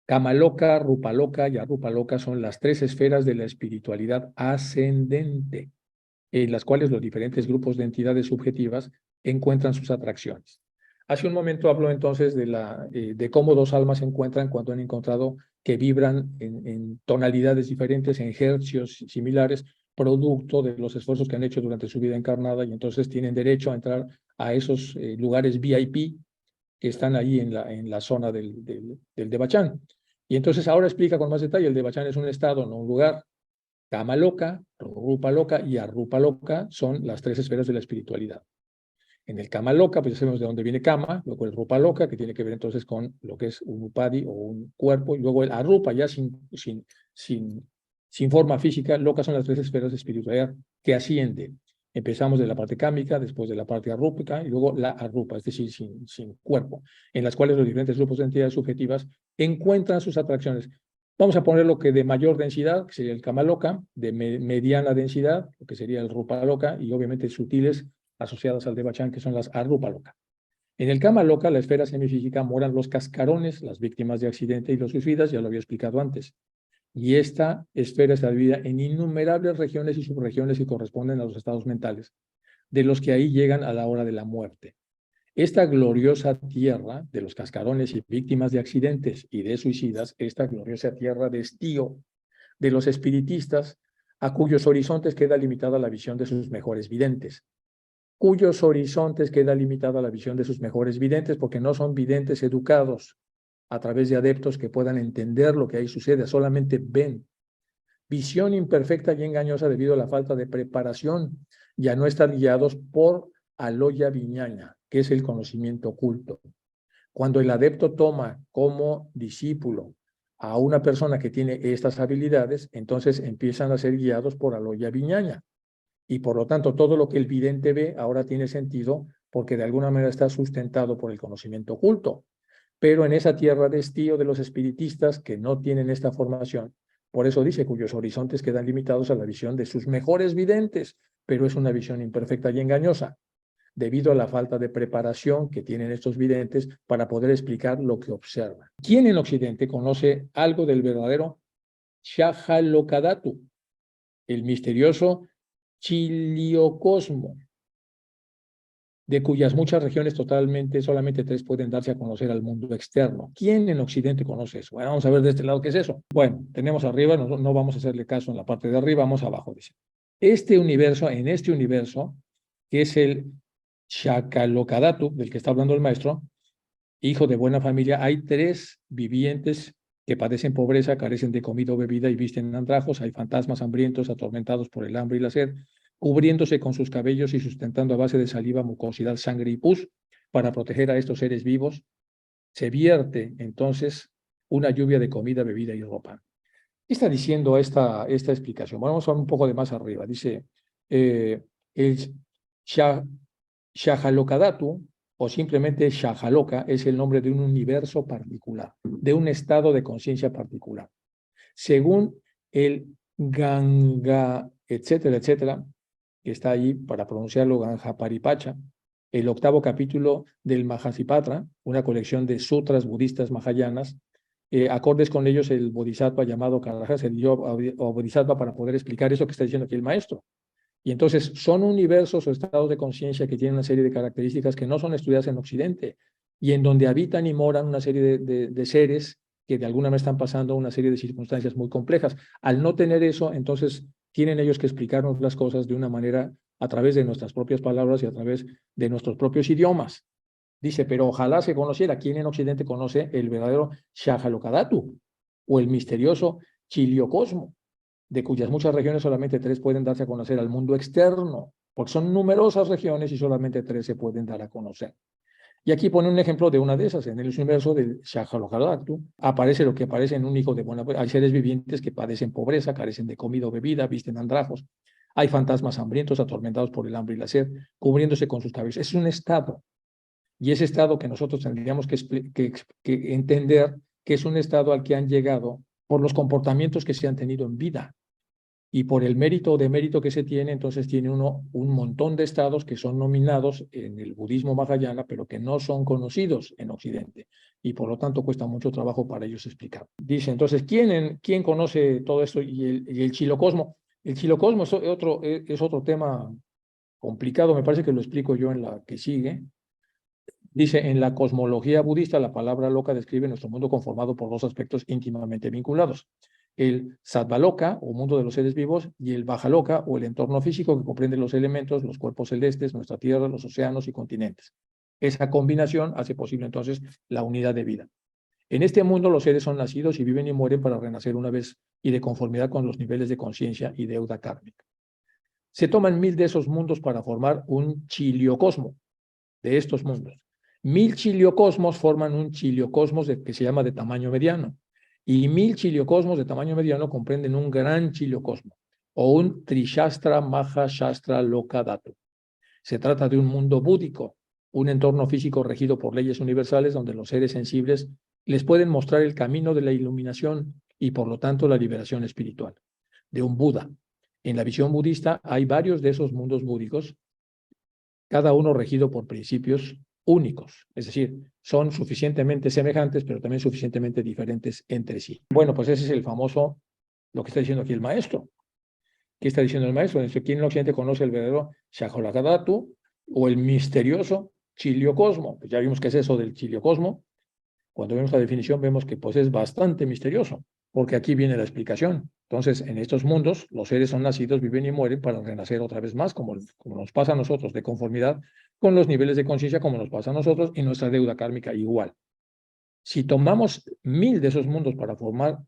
Kamaloka, Rupaloka y Arupaloka son las tres esferas de la espiritualidad ascendente, en las cuales los diferentes grupos de entidades subjetivas encuentran sus atracciones. Hace un momento habló entonces de cómo dos almas se encuentran cuando han encontrado que vibran en tonalidades diferentes, en hercios similares, producto de los esfuerzos que han hecho durante su vida encarnada, y entonces tienen derecho a entrar a esos lugares VIP que están ahí en la zona del Devachan. Y entonces ahora explica con más detalle, el Devachan es un estado, no un lugar. Kama Loka, Rupa Loka y Arupa Loka son las tres esferas de la espiritualidad. En el Kama Loka, pues ya sabemos de dónde viene Kama, luego el Rupa Loka, que tiene que ver entonces con lo que es un upadi o un cuerpo, y luego el Arupa, ya sin forma física. Loka son las tres esferas de espiritualidad que ascienden. Empezamos de la parte cámica, después de la parte arrúpica, y luego la arrupa, es decir, sin cuerpo, en las cuales los diferentes grupos de entidades subjetivas encuentran sus atracciones. Vamos a poner lo que de mayor densidad, que sería el Kama Loka, de mediana densidad, lo que sería el Rupa Loka, y obviamente sutiles asociadas al Devachan, que son las Arupa Loka. En el Kama Loka, la esfera semifísica, moran los cascarones, las víctimas de accidente y los suicidas, ya lo había explicado antes. Y esta esfera está dividida en innumerables regiones y subregiones que corresponden a los estados mentales, de los que ahí llegan a la hora de la muerte. Esta gloriosa tierra de los cascarones y víctimas de accidentes y de suicidas, esta gloriosa tierra de estío de los espiritistas, a cuyos horizontes queda limitada la visión de sus mejores videntes. Cuyos horizontes queda limitada la visión de sus mejores videntes, porque no son videntes educados a través de adeptos que puedan entender lo que ahí sucede, solamente ven. Visión imperfecta y engañosa debido a la falta de preparación y a no estar guiados por aloya viñaña, que es el conocimiento oculto. Cuando el adepto toma como discípulo a una persona que tiene estas habilidades, entonces empiezan a ser guiados por aloya viñaña. Y por lo tanto, todo lo que el vidente ve ahora tiene sentido porque de alguna manera está sustentado por el conocimiento oculto. Pero en esa tierra de estío de los espiritistas que no tienen esta formación, por eso dice, cuyos horizontes quedan limitados a la visión de sus mejores videntes, pero es una visión imperfecta y engañosa, debido a la falta de preparación que tienen estos videntes para poder explicar lo que observan. ¿Quién en Occidente conoce algo del verdadero Shahalokadatu, el misterioso Chiliocosmo, de cuyas muchas regiones solamente 3 pueden darse a conocer al mundo externo? ¿Quién en Occidente conoce eso? Bueno, vamos a ver de este lado qué es eso. Bueno, tenemos arriba, no vamos a hacerle caso en la parte de arriba, vamos abajo, dice. En este universo, que es el Shakalokadatu, del que está hablando el maestro, hijo de buena familia, hay 3 vivientes que padecen pobreza, carecen de comida o bebida y visten andrajos. Hay fantasmas hambrientos, atormentados por el hambre y la sed, cubriéndose con sus cabellos y sustentando a base de saliva, mucosidad, sangre y pus. Para proteger a estos seres vivos, se vierte entonces una lluvia de comida, bebida y ropa. ¿Qué está diciendo esta explicación? Bueno, vamos a ver un poco de más arriba. Dice, el Shahalokadatu, o simplemente Shahaloka, es el nombre de un universo particular, de un estado de conciencia particular. Según el Ganga, etcétera, etcétera, que está ahí para pronunciarlo, Ganja Paripacha, el 8º capítulo del Mahasipatra, una colección de sutras budistas mahayanas, acordes con ellos el bodhisattva llamado Karaja se dio o bodhisattva para poder explicar eso que está diciendo aquí el maestro. Y entonces son universos o estados de conciencia que tienen una serie de características que no son estudiadas en Occidente y en donde habitan y moran una serie de seres que de alguna manera están pasando una serie de circunstancias muy complejas. Al no tener eso, entonces tienen ellos que explicarnos las cosas de una manera a través de nuestras propias palabras y a través de nuestros propios idiomas. Dice, pero ojalá se conociera. ¿Quién en Occidente conoce el verdadero Shahalokadatu o el misterioso Chiliocosmo, de cuyas muchas regiones solamente 3 pueden darse a conocer al mundo externo? Porque son numerosas regiones y solamente 3 se pueden dar a conocer. Y aquí pone un ejemplo de una de esas. En el universo del Shahalokadatu aparece lo que aparece en un hijo de buena. Hay seres vivientes que padecen pobreza, carecen de comida o bebida, visten andrajos. Hay fantasmas hambrientos, atormentados por el hambre y la sed, cubriéndose con sus cabezas. Es un estado. Y ese estado que nosotros tendríamos que entender que es un estado al que han llegado por los comportamientos que se han tenido en vida. Y por el mérito o demérito que se tiene, entonces tiene uno un montón de estados que son nominados en el budismo mahayana, pero que no son conocidos en Occidente. Y por lo tanto cuesta mucho trabajo para ellos explicar. Dice, entonces, ¿quién conoce todo esto? Y el chilocosmo. El chilocosmo es otro tema complicado, me parece que lo explico yo en la que sigue. Dice, en la cosmología budista, la palabra loka describe nuestro mundo conformado por 2 aspectos íntimamente vinculados: el Sattvaloka, o mundo de los seres vivos, y el Vajaloka, o el entorno físico que comprende los elementos, los cuerpos celestes, nuestra Tierra, los océanos y continentes. Esa combinación hace posible entonces la unidad de vida. En este mundo los seres son nacidos y viven y mueren para renacer una vez y de conformidad con los niveles de conciencia y deuda kármica. Se toman 1000 de esos mundos para formar un chiliocosmo de estos mundos. 1000 chiliocosmos forman un chiliocosmos que se llama de tamaño mediano. Y 1000 chiliocosmos de tamaño mediano comprenden un gran chiliocosmo, o un Trishastra Mahashastra Lokadatu. Se trata de un mundo búdico, un entorno físico regido por leyes universales donde los seres sensibles les pueden mostrar el camino de la iluminación y por lo tanto la liberación espiritual de un Buda. En la visión budista hay varios de esos mundos búdicos, cada uno regido por principios únicos, es decir, son suficientemente semejantes, pero también suficientemente diferentes entre sí. Bueno, pues ese es el famoso, lo que está diciendo aquí el maestro. ¿Qué está diciendo el maestro? ¿Quién en Occidente conoce el verdadero Shaholakadatu o el misterioso chiliocosmo? Pues ya vimos qué es eso del chiliocosmo. Cuando vemos la definición vemos que pues es bastante misterioso, porque aquí viene la explicación. Entonces, en estos mundos, los seres son nacidos, viven y mueren para renacer otra vez más, como nos pasa a nosotros, de conformidad con los niveles de conciencia, como nos pasa a nosotros, y nuestra deuda kármica igual. Si tomamos 1000 de esos mundos para formar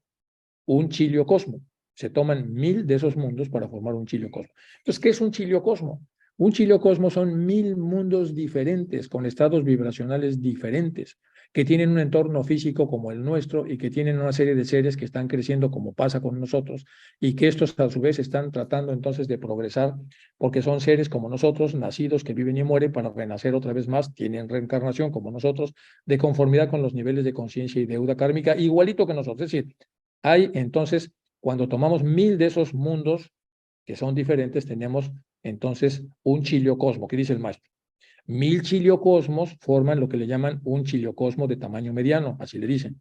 un chiliocosmo, se toman 1000 de esos mundos para formar un chiliocosmo. Entonces, ¿qué es un chiliocosmo? Un chiliocosmo son 1000 mundos diferentes, con estados vibracionales diferentes, que tienen un entorno físico como el nuestro y que tienen una serie de seres que están creciendo como pasa con nosotros y que estos a su vez están tratando entonces de progresar porque son seres como nosotros, nacidos que viven y mueren para renacer otra vez más, tienen reencarnación como nosotros, de conformidad con los niveles de conciencia y deuda kármica, igualito que nosotros. Es decir, hay entonces, cuando tomamos 1000 de esos mundos que son diferentes, tenemos entonces un chiliocosmo. ¿Qué dice el maestro? 1000 chiliocosmos forman lo que le llaman un chiliocosmo de tamaño mediano, así le dicen.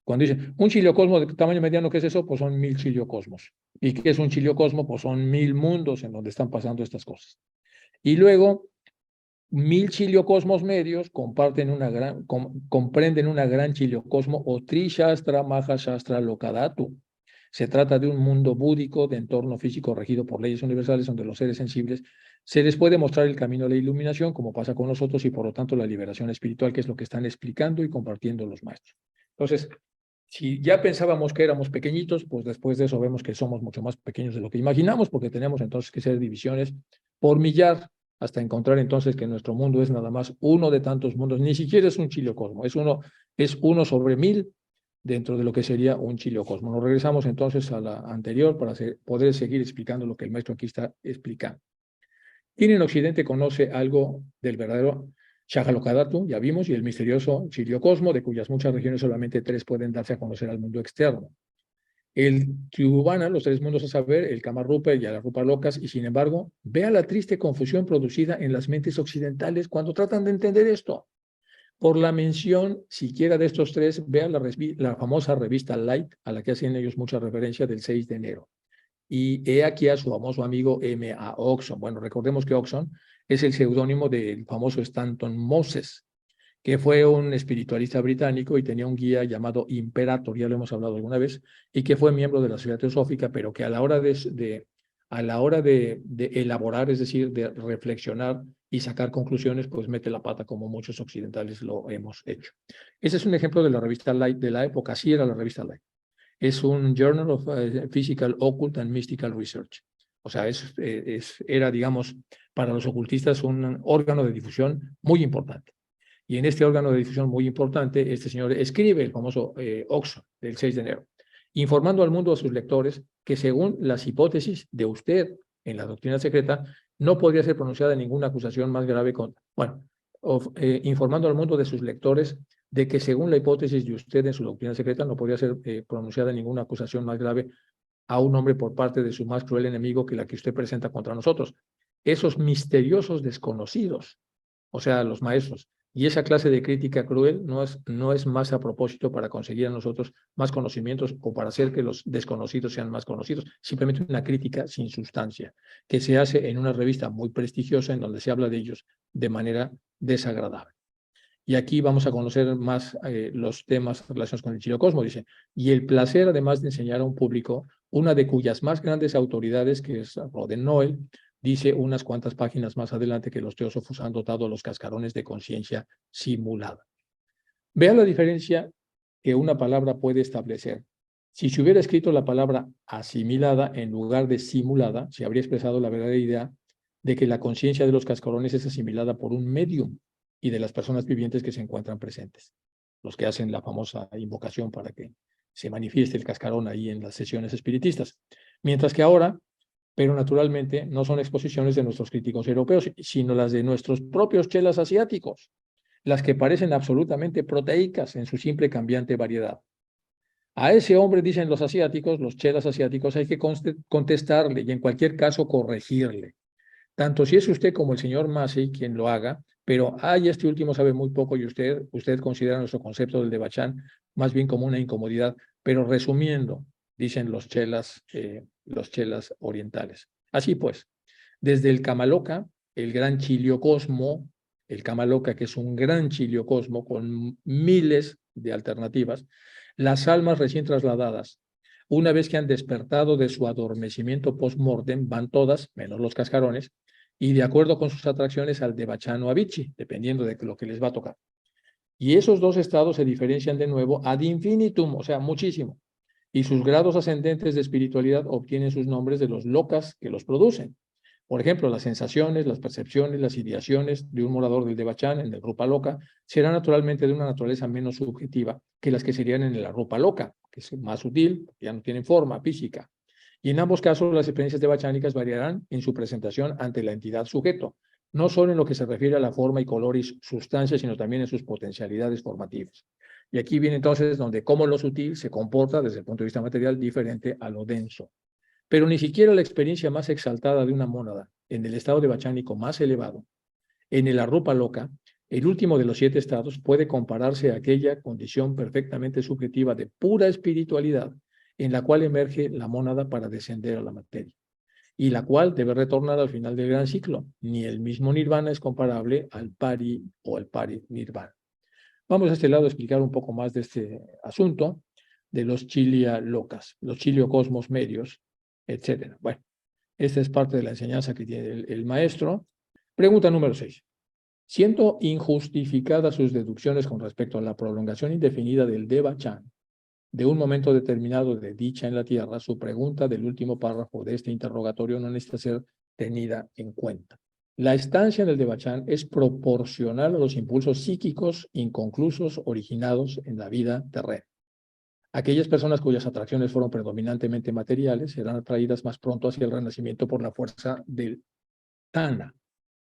Cuando dicen un chiliocosmo de tamaño mediano, ¿qué es eso? Pues son 1000 chiliocosmos. ¿Y qué es un chiliocosmo? Pues son 1000 mundos en donde están pasando estas cosas. Y luego, 1000 chiliocosmos medios comprenden una gran chiliocosmo o Trishastra Mahashastra Lokadatu. Se trata de un mundo búdico de entorno físico regido por leyes universales donde los seres sensibles se les puede mostrar el camino de la iluminación, como pasa con nosotros, y por lo tanto la liberación espiritual, que es lo que están explicando y compartiendo los maestros. Entonces, si ya pensábamos que éramos pequeñitos, pues después de eso vemos que somos mucho más pequeños de lo que imaginamos, porque tenemos entonces que hacer divisiones por millar, hasta encontrar entonces que nuestro mundo es nada más uno de tantos mundos, ni siquiera es un chiliocosmo, es uno sobre 1000 dentro de lo que sería un chiliocosmo. Nos regresamos entonces a la anterior para poder seguir explicando lo que el maestro aquí está explicando. ¿Quién en Occidente conoce algo del verdadero Shakalokadatu? Ya vimos, y el misterioso chiliocosmo, de cuyas muchas regiones solamente 3 pueden darse a conocer al mundo externo. El Tribhuvana, los 3 mundos a saber, el Kamarupa y la Rupa Locas, y sin embargo, vea la triste confusión producida en las mentes occidentales cuando tratan de entender esto. Por la mención siquiera de estos 3, vea la famosa revista Light, a la que hacen ellos mucha referencia, del 6 de enero. Y he aquí a su famoso amigo M.A. Oxon. Bueno, recordemos que Oxon es el seudónimo del famoso Stanton Moses, que fue un espiritualista británico y tenía un guía llamado Imperator, ya lo hemos hablado alguna vez, y que fue miembro de la Sociedad Teosófica, pero que a la hora de elaborar, es decir, de reflexionar y sacar conclusiones, pues mete la pata como muchos occidentales lo hemos hecho. Ese es un ejemplo de la revista Light de la época, así era la revista Light. Es un Journal of Physical, Occult and Mystical Research. O sea, era, digamos, para los ocultistas un órgano de difusión muy importante. Y en este órgano de difusión muy importante, este señor escribe el famoso Oxon del 6 de enero, informando al mundo, a sus lectores, que según las hipótesis de usted en la doctrina secreta, no podría ser pronunciada ninguna acusación más grave contra. Bueno, informando al mundo de sus lectores de que según la hipótesis de usted en su doctrina secreta, no podría ser pronunciada ninguna acusación más grave a un hombre por parte de su más cruel enemigo que la que usted presenta contra nosotros. Esos misteriosos desconocidos, o sea, los maestros. Y esa clase de crítica cruel no es más a propósito para conseguir a nosotros más conocimientos o para hacer que los desconocidos sean más conocidos, simplemente una crítica sin sustancia, que se hace en una revista muy prestigiosa en donde se habla de ellos de manera desagradable. Y aquí vamos a conocer más los temas relacionados con el chiliocosmo, dice, y el placer además de enseñar a un público, una de cuyas más grandes autoridades, que es Roden Noel, dice unas cuantas páginas más adelante que los teósofos han dotado a los cascarones de conciencia simulada. Vea la diferencia que una palabra puede establecer. Si se hubiera escrito la palabra asimilada en lugar de simulada, se habría expresado la verdadera idea de que la conciencia de los cascarones es asimilada por un medium y de las personas vivientes que se encuentran presentes, los que hacen la famosa invocación para que se manifieste el cascarón ahí en las sesiones espiritistas. Mientras que ahora, pero naturalmente no son exposiciones de nuestros críticos europeos, sino las de nuestros propios chelas asiáticos, las que parecen absolutamente proteicas en su simple cambiante variedad. A ese hombre, dicen los asiáticos, los chelas asiáticos, hay que contestarle y en cualquier caso corregirle. Tanto si es usted como el señor Massey quien lo haga, pero este último sabe muy poco y usted considera nuestro concepto del Devachan más bien como una incomodidad. Pero resumiendo, dicen los chelas orientales. Así pues, desde el Kamaloka, el gran chiliocosmo, el Kamaloka, que es un gran chiliocosmo con miles de alternativas, las almas recién trasladadas, una vez que han despertado de su adormecimiento post-mortem, van todas, menos los cascarones, y de acuerdo con sus atracciones al Devachan o Avicii, dependiendo de lo que les va a tocar. Y esos dos estados se diferencian de nuevo ad infinitum, o sea, muchísimo. Y sus grados ascendentes de espiritualidad obtienen sus nombres de los lokas que los producen. Por ejemplo, las sensaciones, las percepciones, las ideaciones de un morador del Devachan en el Rupa Loka serán naturalmente de una naturaleza menos subjetiva que las que serían en la Rupa Loka, que es más sutil, ya no tienen forma física. Y en ambos casos, las experiencias devachánicas variarán en su presentación ante la entidad sujeto, no solo en lo que se refiere a la forma y color y sustancia, sino también en sus potencialidades formativas. Y aquí viene entonces donde cómo lo sutil se comporta desde el punto de vista material diferente a lo denso. Pero ni siquiera la experiencia más exaltada de una mónada, en el estado devachánico más elevado, en el arrupa loca, el último de los 7 estados, puede compararse a aquella condición perfectamente subjetiva de pura espiritualidad en la cual emerge la mónada para descender a la materia, y la cual debe retornar al final del gran ciclo. Ni el mismo nirvana es comparable al pari o al pari nirvana. Vamos a este lado a explicar un poco más de este asunto de los chilia locas, los chiliocosmos medios, etcétera. Bueno, esta es parte de la enseñanza que tiene el maestro. Pregunta número 6. Siendo injustificadas sus deducciones con respecto a la prolongación indefinida del Devachan de un momento determinado de dicha en la Tierra, su pregunta del último párrafo de este interrogatorio no necesita ser tenida en cuenta. La estancia en el Devachan es proporcional a los impulsos psíquicos inconclusos originados en la vida terrena. Aquellas personas cuyas atracciones fueron predominantemente materiales serán atraídas más pronto hacia el renacimiento por la fuerza del Tana.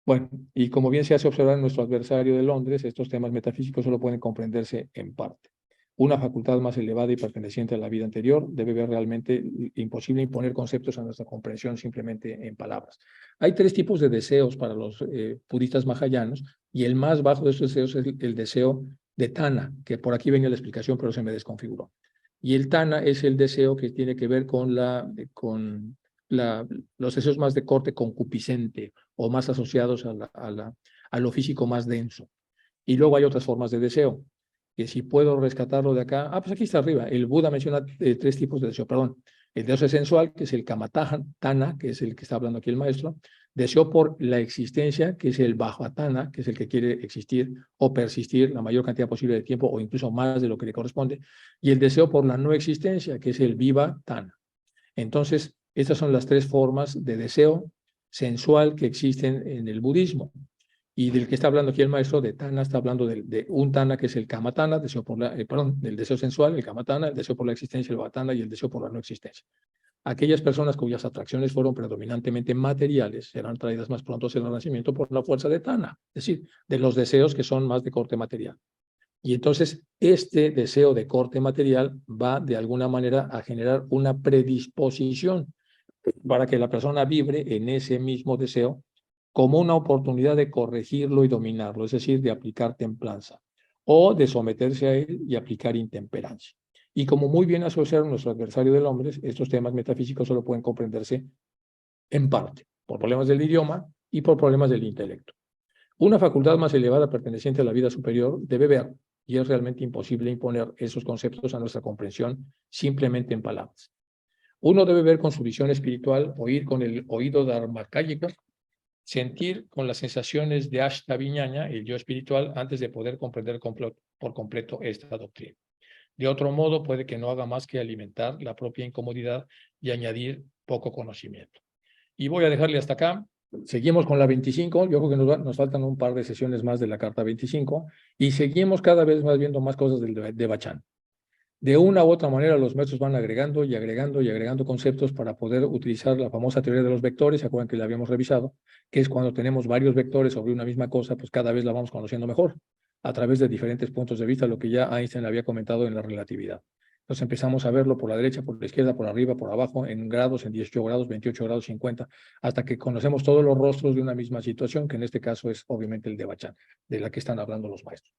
Bueno, y como bien se hace observar en nuestro adversario de Londres, estos temas metafísicos solo pueden comprenderse en parte. Una facultad más elevada y perteneciente a la vida anterior debe ver realmente imposible imponer conceptos a nuestra comprensión simplemente en palabras. Hay 3 tipos de deseos para los budistas mahayanos, y el más bajo de estos deseos es el deseo de Tana, que por aquí venía la explicación, pero se me desconfiguró. Y el Tana es el deseo que tiene que ver con los deseos más de corte concupiscente o más asociados a lo físico más denso. Y luego hay otras formas de deseo, que si puedo rescatarlo de acá, pues aquí está arriba. El Buda menciona 3 tipos de deseo, perdón. El deseo sensual, que es el kamatana, que es el que está hablando aquí el maestro. Deseo por la existencia, que es el bhavatana, que es el que quiere existir o persistir la mayor cantidad posible de tiempo o incluso más de lo que le corresponde. Y el deseo por la no existencia, que es el vivatana. Entonces, estas son las 3 formas de deseo sensual que existen en el budismo. Y del que está hablando aquí el maestro de Tana, está hablando de un Tana que es el Kamatana, deseo por del deseo sensual, el Kamatana, el deseo por la existencia, el Vatana, y el deseo por la no existencia. Aquellas personas cuyas atracciones fueron predominantemente materiales serán traídas más pronto hacia el renacimiento por la fuerza de Tana, es decir, de los deseos que son más de corte material. Y entonces este deseo de corte material va de alguna manera a generar una predisposición para que la persona vibre en ese mismo deseo como una oportunidad de corregirlo y dominarlo, es decir, de aplicar templanza, o de someterse a él y aplicar intemperancia. Y como muy bien asociaron nuestro adversario del hombre, estos temas metafísicos solo pueden comprenderse en parte, por problemas del idioma y por problemas del intelecto. Una facultad más elevada perteneciente a la vida superior debe ver, y es realmente imposible imponer esos conceptos a nuestra comprensión simplemente en palabras. Uno debe ver con su visión espiritual, oír con el oído dharmakáyico, sentir con las sensaciones de Ashta Viñaña, el yo espiritual, antes de poder comprender por completo esta doctrina. De otro modo, puede que no haga más que alimentar la propia incomodidad y añadir poco conocimiento. Y voy a dejarle hasta acá. Seguimos con la 25. Yo creo que nos faltan un par de sesiones más de la carta 25 y seguimos cada vez más viendo más cosas del Devachan. De una u otra manera, los maestros van agregando y agregando y agregando conceptos para poder utilizar la famosa teoría de los vectores. ¿Se acuerdan que la habíamos revisado? Que es cuando tenemos varios vectores sobre una misma cosa, pues cada vez la vamos conociendo mejor a través de diferentes puntos de vista, lo que ya Einstein había comentado en la relatividad. Entonces empezamos a verlo por la derecha, por la izquierda, por arriba, por abajo, en grados, en 18 grados, 28 grados, 50, hasta que conocemos todos los rostros de una misma situación, que en este caso es obviamente el de Bachán, de la que están hablando los maestros.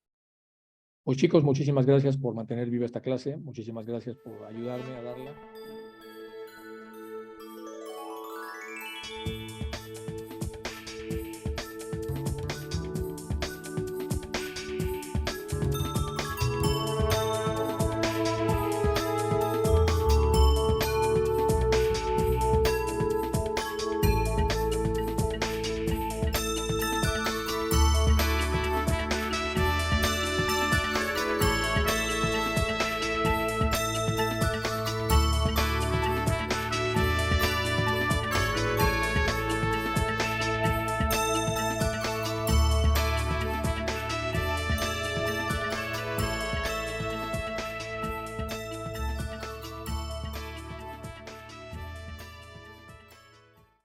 Pues chicos, muchísimas gracias por mantener viva esta clase, muchísimas gracias por ayudarme a darla.